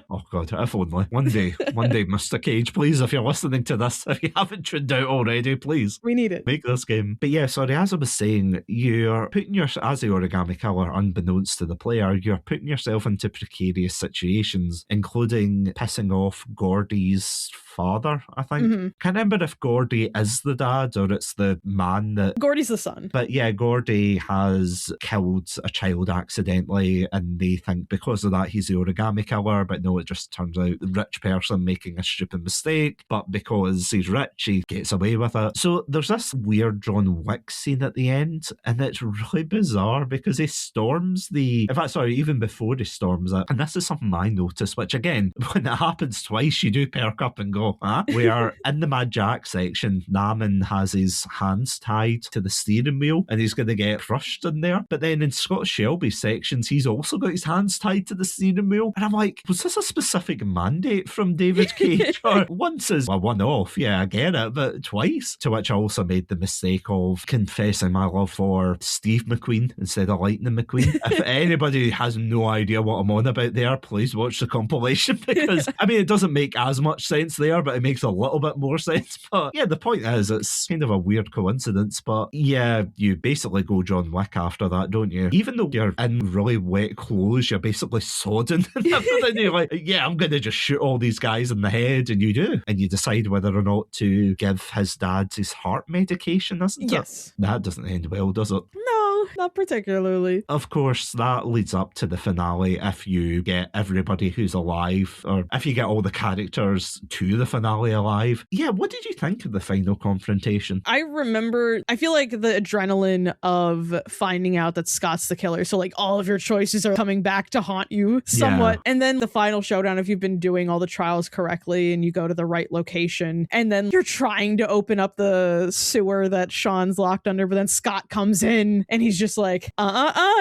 Oh, God, if only. One day, Mr. Cage, please, if you're listening to this, if you haven't tuned out already, please. We need it. Make this game. But yeah, sorry, as I was saying, you're putting as the origami killer, unbeknownst to the player, you're putting yourself into precarious situations, including pissing off Gordy's father, I think. Mm-hmm. Can't remember if Gordy is the dad or it's the man that... Gordy's the son. But yeah, Gordy has killed a child accidentally, and they think because of that he's the origami killer, but no, it just turns out the rich person making a stupid mistake, but because he's rich, he gets away with it. So there's this weird John Wick scene at the end, and it's really bizarre because he storms the... In fact, sorry, even before he storms it, and this is something I noticed, which again, when it happens twice, you do perk up and go, huh? Where in the Mad Jack section, Naaman has his hands tied to the steering wheel, and he's going to get crushed in there. But then in Scott Shelby's sections, he's also got his hands tied to the steering wheel. And I'm like, was this a specific mandate from David Cage? Or once is a one-off, yeah, I get it, but twice? To which I also made the mistake of confessing my love for Steve McQueen instead of Lightning McQueen. If anybody has no idea what I'm on about there, please watch the compilation, because, I mean, it doesn't make as much sense there, but it makes a little bit more sense. But yeah, the point is, it's kind of a weird coincidence, but yeah, you basically go John Wick after that, don't you? Even though you're in really wet clothes, you're basically sodding and everything. You're like, yeah, I'm going to just shoot all these guys in the head, and you do. And you decide whether or not to give his dad his heart medication, isn't it? Yes. That doesn't end well, does it? No, not particularly. Of course, that leads up to the finale if you get everybody who's alive, or if you get all the characters to the finale alive. Yeah, what did you think of the final confrontation? I remember, I feel like the adrenaline of finding out that Scott's the killer, so like all of your choices are coming back to haunt you somewhat. Yeah. And then the final showdown, if you've been doing all the trials correctly and you go to the right location, and then you're trying to open up the sewer that Sean's locked under, but then Scott comes in and he's just like,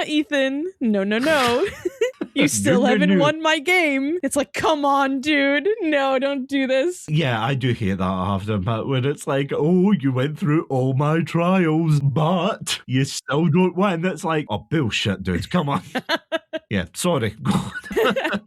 Ethan, no. You still haven't won my game. It's like, come on, dude. No, don't do this. Yeah, I do hate that after, but when it's like, oh, you went through all my trials, but you still don't win. It's like, oh, bullshit, dude. Come on. Yeah, sorry.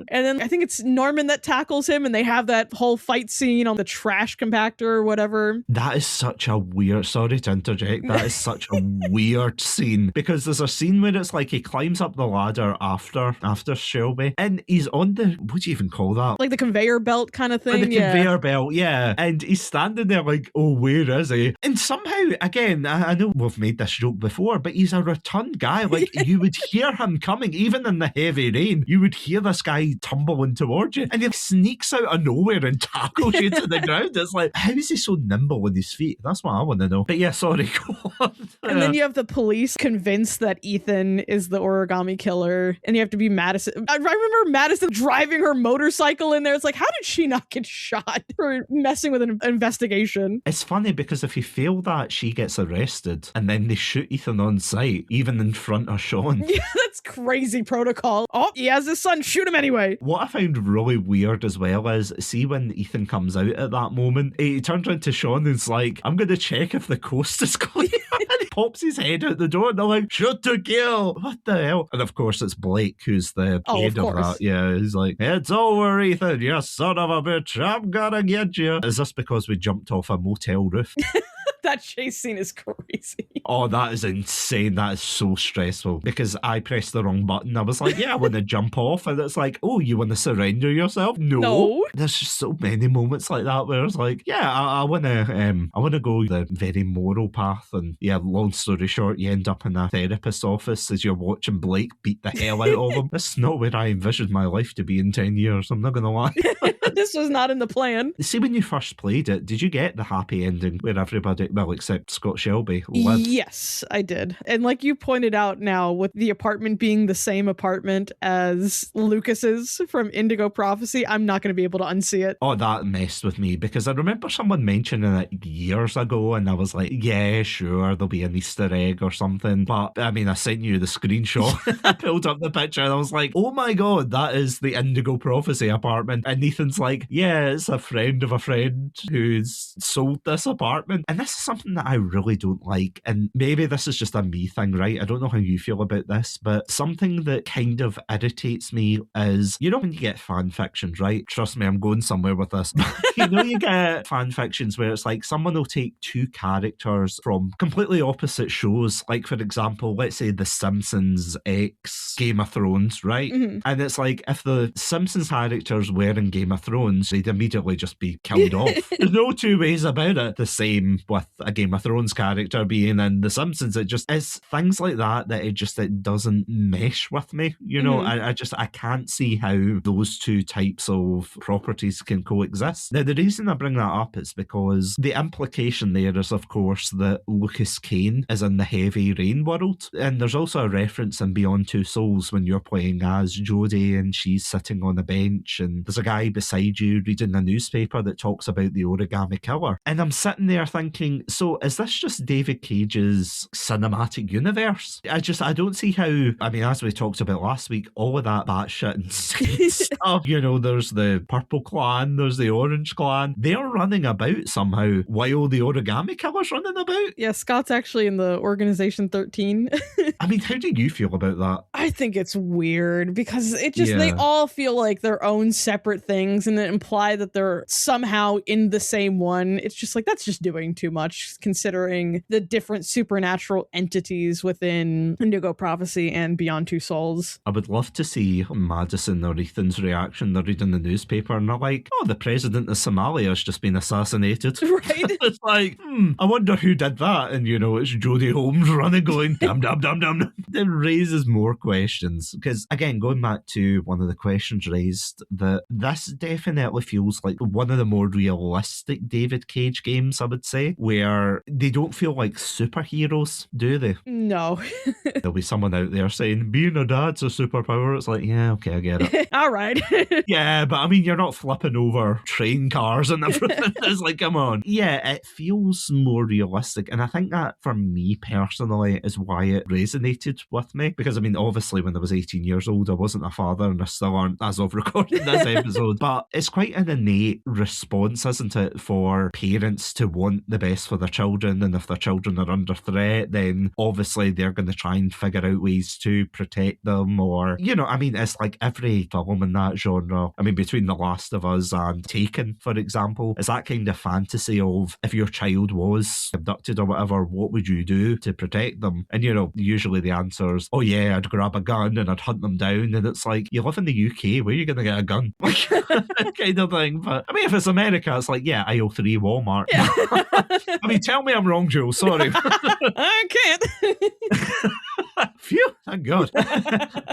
And then I think it's Norman that tackles him, and they have that whole fight scene on the trash compactor or whatever. That is such a weird, sorry to interject, that is such a weird scene, because there's a scene where it's like he climbs up the ladder after Shelby, and he's on the, what do you even call that? Like the conveyor belt kind of thing? The conveyor belt, yeah. And he's standing there like, oh, where is he? And somehow, again, I know we've made this joke before, but he's a rotund guy. Like, you would hear him coming, even in the heavy rain, you would hear this guy tumbling towards you, and he sneaks out of nowhere and tackles you to the ground. It's like, how is he so nimble with his feet? That's what I want to know. But yeah, sorry, go on. And then you have the police convinced that Ethan is the origami killer, and you have to be Madison. I remember Madison driving her motorcycle in there. It's like, how did she not get shot for messing with an investigation? It's funny because if you fail that, she gets arrested, and then they shoot Ethan on sight, even in front of Sean. Yeah, that's crazy protocol. Oh, he has his son. Shoot him anyway. What I found really weird as well is, see when Ethan comes out at that moment, he turns around to Sean and is like, I'm going to check if the coast is clear. And he pops his head out the door and they're like, shoot to kill. What the hell? And of course it's Blake who's the head of that. Yeah, he's like, it's over, Ethan, you son of a bitch. I'm gonna get you. Is this because we jumped off a motel roof? That chase scene is crazy. Oh, that is insane. That is so stressful because I pressed the wrong button. I was like, yeah, I want to jump off. And it's like, oh, you want to surrender yourself? No. There's just so many moments like that where it's like, yeah, I want to go the very moral path. And yeah, long story short, you end up in a therapist's office as you're watching Blake beat the hell out of him. That's not where I envisioned my life to be in 10 years. I'm not going to lie. This was not in the plan. See, when you first played it, did you get the happy ending where everybody, well, except Scott Shelby, lived? Yes, I did. And like you pointed out now, with the apartment being the same apartment as Lucas's from Indigo Prophecy, I'm not going to be able to unsee it. Oh, that messed with me because I remember someone mentioning it years ago and I was like, yeah, sure, there'll be an Easter egg or something. But I mean, I sent you the screenshot. I pulled up the picture and I was like, oh my God, that is the Indigo Prophecy apartment. And Ethan's like, yeah, it's a friend of a friend who's sold this apartment. And this is something that I really don't like. And maybe this is just a me thing, right? I don't know how you feel about this, but something that kind of irritates me is, you know, when you get fan fictions, right? Trust me, I'm going somewhere with this. You know, you get fan fictions where it's like someone will take two characters from completely opposite shows. Like, for example, let's say The Simpsons X Game of Thrones, right? Mm-hmm. And it's like, if the Simpsons characters were in Game of Thrones, they'd immediately just be killed off. There's no two ways about it. The same with a Game of Thrones character being in The Simpsons. It's things like that it doesn't mesh with me. You know, I can't see how those two types of properties can coexist. Now, the reason I bring that up is because the implication there is, of course, that Lucas Kane is in the Heavy Rain world. And there's also a reference in Beyond Two Souls when you're playing as Jodie and she's sitting on a bench and there's a guy beside you reading a newspaper that talks about the origami killer. And I'm sitting there thinking, so is this just David Cage's cinematic universe? I don't see how, I mean, as we talked about last week, all of that batshit insane stuff, you know, there's the purple clan, there's the orange clan, they're running about somehow while the origami killer's running about. Yeah, Scott's actually in the Organization 13. I mean, how do you feel about that? I think it's weird because they all feel like their own separate things and then imply that they're somehow in the same one. It's just like, that's just doing too much considering the different supernatural entities within Indigo Prophecy and Beyond Two Souls. I would love to see Madison or Ethan's reaction. They're reading the newspaper and they're like, oh, the president of Somalia has just been assassinated. Right. It's like, I wonder who did that. And, you know, it's Jodie Holmes running going, dum, dum, dum, dum. It raises more questions. Because, again, going back to one of the questions raised, that this definitely feels like one of the more realistic David Cage games, I would say, where they don't feel like superheroes, do they? No. There'll be someone out there saying, being a dad's a superpower. It's like, yeah, okay, I get it. All right. Yeah, but I mean, you're not flipping over train cars and everything. It's like, come on. Yeah, it feels more realistic. And I think that, for me personally, is why it resonated with me. Because, I mean, obviously, when I was 18 years old, I wasn't a father, and I still aren't as of recording this episode. But it's quite an innate response, isn't it, for parents to want the best for their children. And if their children are under threat, then obviously they're going to try and figure out ways to protect them. Or, you know, I mean, it's like every film in that genre. I mean, between The Last of Us and Taken, for example, it's that kind of fantasy of if your child was abducted or whatever, what would you do to protect them? And, you know, usually the answer is, oh yeah, I'd grab a gun and I'd hunt them down. And it's like, you live in the UK, where are you going to get a gun? Kind of thing. But I mean, if it's America, it's like, yeah, aisle 3 Walmart. Yeah. I mean, tell me I'm wrong, Jules. Sorry. I can't. Phew, thank God.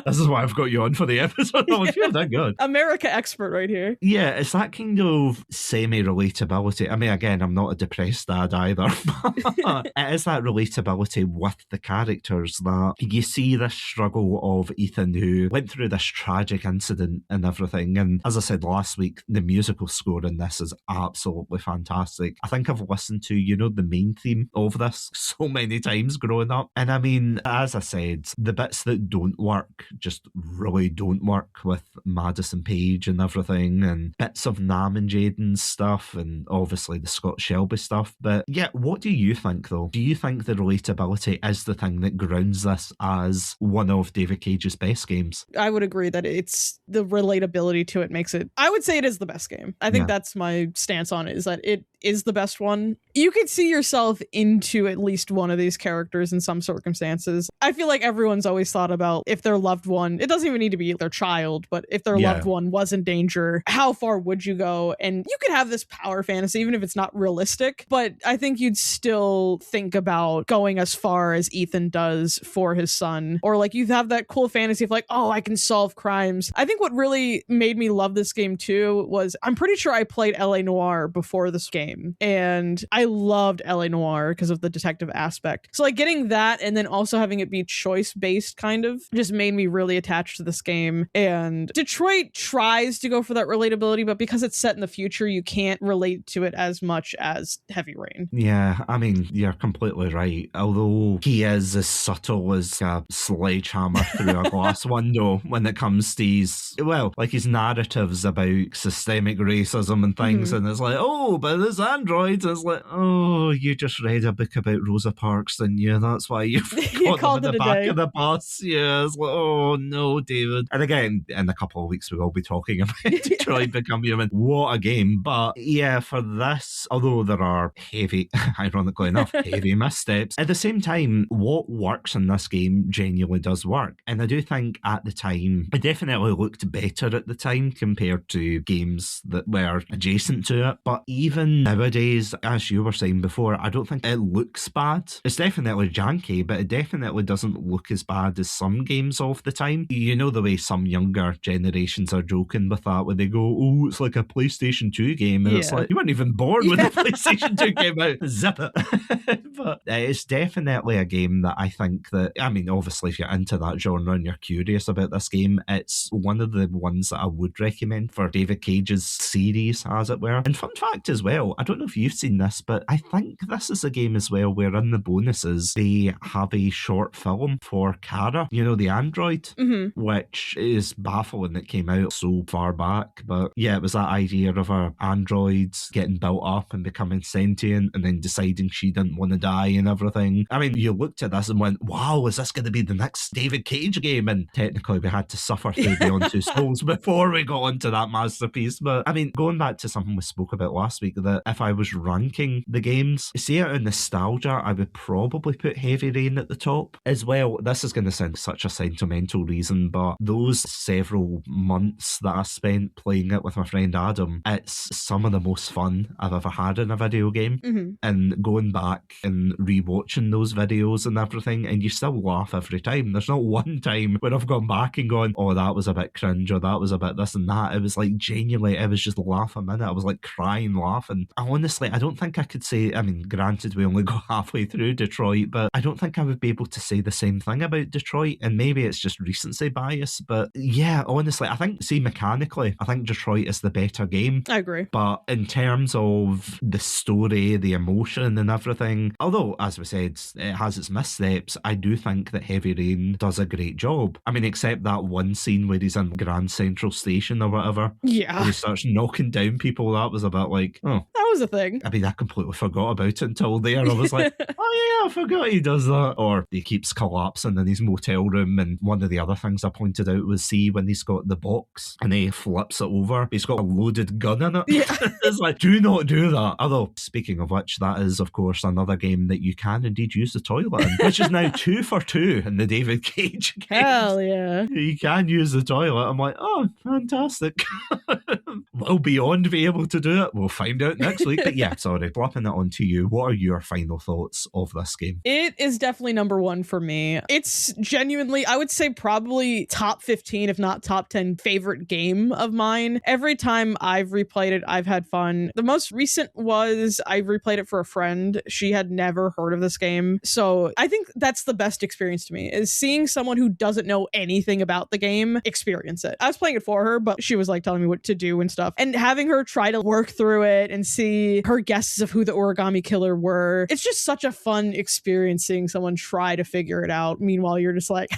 This is why I've got you on for the episode. Oh, phew, thank God. America expert right here. Yeah, it's that kind of semi-relatability. I mean, again, I'm not a depressed dad either. But it is that relatability with the characters that you see this struggle of Ethan, who went through this tragic incident and everything. And as I said last week, the musical score in this is absolutely fantastic. I think I've listened to, you know, the main theme of this so many times growing up. And I mean, as I said, the bits that don't work just really don't work with Madison Page and everything, and bits of Nam and Jaden's stuff, and obviously the Scott Shelby stuff. But yeah, what do you think though? Do you think the relatability is the thing that grounds this as one of David Cage's best games? I would agree that it's the relatability to it makes it, I would say it is the best game. I think that's my stance on it, is that it is the best one. You could see yourself into at least one of these characters in some circumstances. I feel like everyone's always thought about if their loved one, it doesn't even need to be their child, but if their loved one was in danger, how far would you go? And you could have this power fantasy, even if it's not realistic, but I think you'd still think about going as far as Ethan does for his son. Or like you have that cool fantasy of like, oh, I can solve crimes. I think what really made me love this game too was, I'm pretty sure I played LA Noire before this game, and I loved LA Noire because of the detective aspect. So like getting that and then also having it be choice-based kind of just made me really attached to this game. And Detroit tries to go for that relatability, but because it's set in the future, you can't relate to it as much as Heavy Rain. Yeah, I mean, you're completely right. Although he is as subtle as a sledgehammer through a glass window when it comes to his, well, like his narratives about systemic racism and things, and it's like, oh, but there's androids. It's like, oh, you just read a book about Rosa Parks, didn't you? That's why you've got them in the back of the bus. Yeah, it's like, oh no, David. And again, in a couple of weeks we will be talking about Detroit Become Human. What a game. But yeah, for this, although there are heavy, ironically enough, heavy missteps, at the same time, what works in this game genuinely does work. And I do think at the time, it definitely looked better at the time compared to games that were adjacent to it. But even nowadays, as you were saying before, I don't think it looks bad. It's definitely janky, but it definitely doesn't look as bad as some games of the time. You know the way some younger generations are joking with that, where they go, oh, it's like a PlayStation 2 game, and it's like, you weren't even born when the PlayStation 2 came out. Zip it. But it's definitely a game that I think that, I mean, obviously if you're into that genre and you're curious about this game, it's one of the ones that I would recommend for David Cage's series, as it were. And fun fact as well, I don't know if you've seen this, but I think this is a game as well where in the bonuses they have a short film for Kara, you know, the android, which is baffling that came out so far back. But yeah, it was that idea of our androids getting built up and becoming sentient and then deciding she didn't want to die and everything. I mean, you looked at this and went, wow, is this going to be the next David Cage game? And technically we had to suffer through Beyond Two Souls before we got into that masterpiece. But I mean, going back to something we spoke about last week, that if I was ranking the games, see it in nostalgia, I would probably put Heavy Rain at the top as well. This is going to sound such a sentimental reason, but those several months that I spent playing it with my friend Adam, it's some of the most fun I've ever had in a video game. And going back and rewatching those videos and everything, and you still laugh every time. There's not one time when I've gone back and gone, oh, that was a bit cringe, or that was a bit this and that. It was like genuinely, I was just laughing in it. I was like crying, laughing. Honestly, I don't think I could say, I mean, granted, we only got halfway through Detroit, but I don't think I would be able to say the same thing about Detroit, and maybe it's just recency bias, but yeah, honestly, I think, see, mechanically, I think Detroit is the better game. I agree. But in terms of the story, the emotion and everything, although, as we said, it has its missteps, I do think that Heavy Rain does a great job. I mean, except that one scene where he's in Grand Central Station or whatever. Yeah. Where he starts knocking down people, that was a bit like, oh. That was a thing. I mean, I completely forgot about it until there. I was like, oh yeah, I forgot he does that. Or he keeps collapsing in his motel room. And one of the other things I pointed out was, see, when he's got the box and he flips it over, he's got a loaded gun in it. Yeah. It's like, do not do that. Although, speaking of which, that is, of course, another game that you can indeed use the toilet in, which is now 2 for 2 in the David Cage games. Hell yeah. You can use the toilet. I'm like, oh, fantastic. Will Beyond be able to do it? We'll find out next week. But yeah, sorry, flopping it on to you. What are your final thoughts of this game? It is definitely number one for me. It's genuinely, I would say, probably top 15, if not top 10 favorite game of mine. Every time I've replayed it, I've had fun. The most recent was I replayed it for a friend. She had never heard of this game. So I think that's the best experience to me, is seeing someone who doesn't know anything about the game experience it. I was playing it for her, but she was like telling me what to do and stuff. And having her try to work through it and see her guesses of who the origami killer were, it's just such a fun experience seeing someone try to figure it out. Meanwhile, you're just like,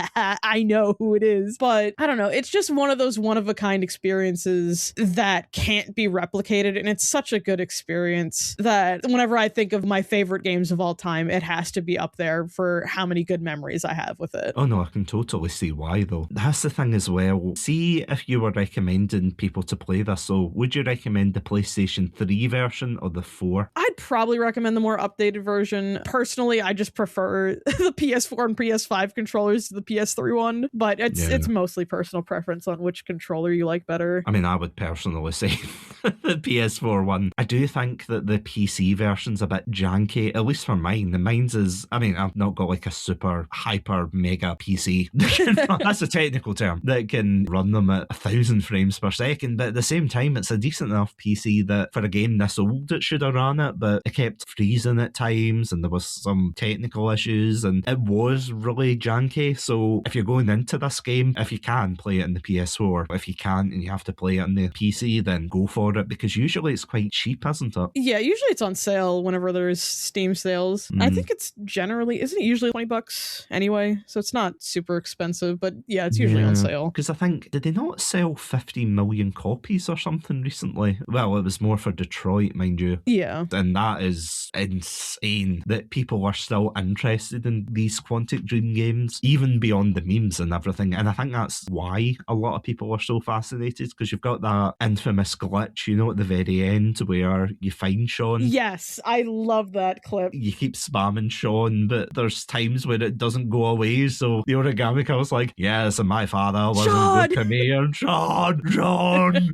I know who it is. But I don't know. It's just one of those one-of-a-kind experiences that can't be replicated. And it's such a good experience that whenever I think of my favorite games of all time, it has to be up there for how many good memories I have with it. Oh no, I can totally see why though. That's the thing as well. See if you were recommending people to play this, so would you recommend the PlayStation 3 version or the 4? I'd probably recommend the more updated version. Personally, I just prefer the PS4 and PS5 controllers to the PS3 one, but it's mostly personal preference on which controller you like better. I mean, I would personally say the PS4 one. I do think that the PC version's a bit janky, at least for mine. The mine's is, I mean, I've not got like a super hyper mega PC. That's a technical term, that can run them at 1,000 frames per second, but at the same time, it's a decent enough PC that for a game this old, it should have run it, but it kept freezing at times and there was some technical issues and it was really janky. So if you're going into this game, if you can play it in the PS4, if you can't and you have to play it on the PC, then go for it, because usually it's quite cheap, isn't it? Yeah, usually it's on sale whenever there's Steam sales. I think it's generally, isn't it usually $20 anyway? So it's not super expensive, but yeah, it's usually on sale. Because I think, did they not sell 50 million copies or something recently? Well, it was more for Detroit, mind you. Yeah. And that is insane that people are still interested in these Quantic Dream games, even beyond the memes and everything. And I think that's why a lot of people are so fascinated, because you've got that infamous glitch glitch, you know, at the very end where you find Sean. Yes, I love that clip. You keep spamming Sean, but there's times where it doesn't go away. So the origami girl's like, yes, and my father wasn't good to me. And Sean.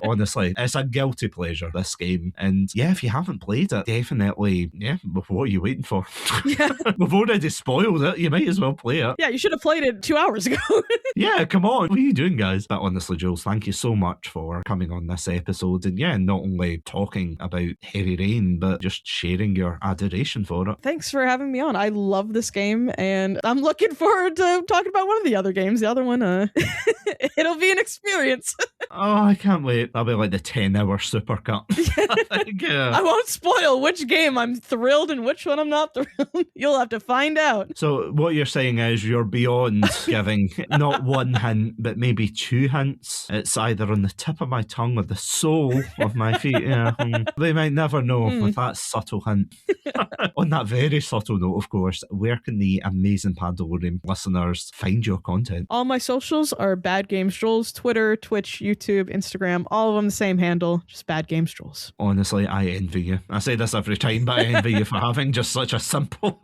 Honestly, it's a guilty pleasure, this game. And yeah, if you haven't played it, definitely, what are you waiting for? Yeah. We've already spoiled it. You might as well play it. Yeah, you should have played it 2 hours ago. Yeah, come on. What are you doing, guys? But honestly, Jules, thank you so much for coming on this episode. And yeah, not only talking about Heavy Rain, but just sharing your adoration for it. Thanks for having me on. I love this game, and I'm looking forward to talking about one of the other games. The other one, it'll be an experience. Oh, I can't wait. That'll be like the 10-hour supercut. I won't spoil which game I'm thrilled and which one I'm not thrilled. You'll have to find out. So what you're saying is you're beyond giving not one hint, but maybe 2 hints. It's either on the tip of my tongue or the sole of my feet. Yeah, they might never know with that subtle hint. On that very subtle note, of course, where can the amazing Pandalorian listeners find your content? All my socials are BadGamesJules, Twitter, Twitch, YouTube, Instagram, all of them the same handle, just BadGamesJules. Honestly, I envy you. I say this every time, but I envy you for having just such a simple...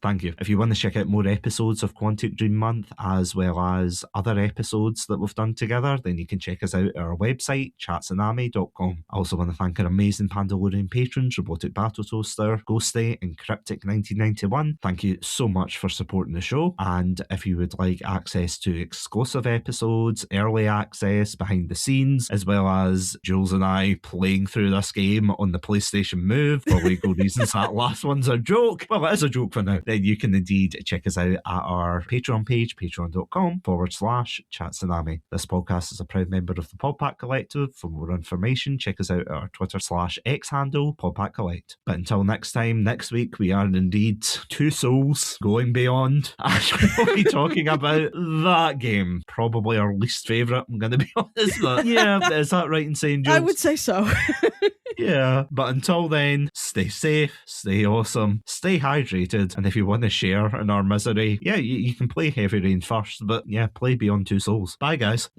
Thank you. If you want to check out more episodes of Quantic Dream Month, as well as other episodes that we've done together, then you can check us out at our website, chatsanami.com. I also want to thank our amazing Pandalorian patrons, Robotic Battle Toaster, Ghostie, and Cryptic1991. Thank you so much for supporting the show. And if you would like access to exclusive episodes, early access, behind the scenes, as well as Jules and I playing through this game on the PlayStation Move for legal reasons, that last one's a joke. Well, it is a joke for now. Then you can indeed check us out at our Patreon page, patreon.com/chatsunami. This podcast is a proud member of the Podpack Collective. For more information, check us out at our Twitter/X handle, Podpack Collect. But until next time, next week, we are indeed 2 souls going beyond. And we'll be talking about that game. Probably our least favourite, I'm going to be honest. But yeah, is that right in saying, Jules? I would say so. Yeah, but until then, stay safe, stay awesome, stay hydrated, and if you want to share in our misery, yeah, you can play Heavy Rain first, but yeah, play Beyond Two Souls. Bye, guys.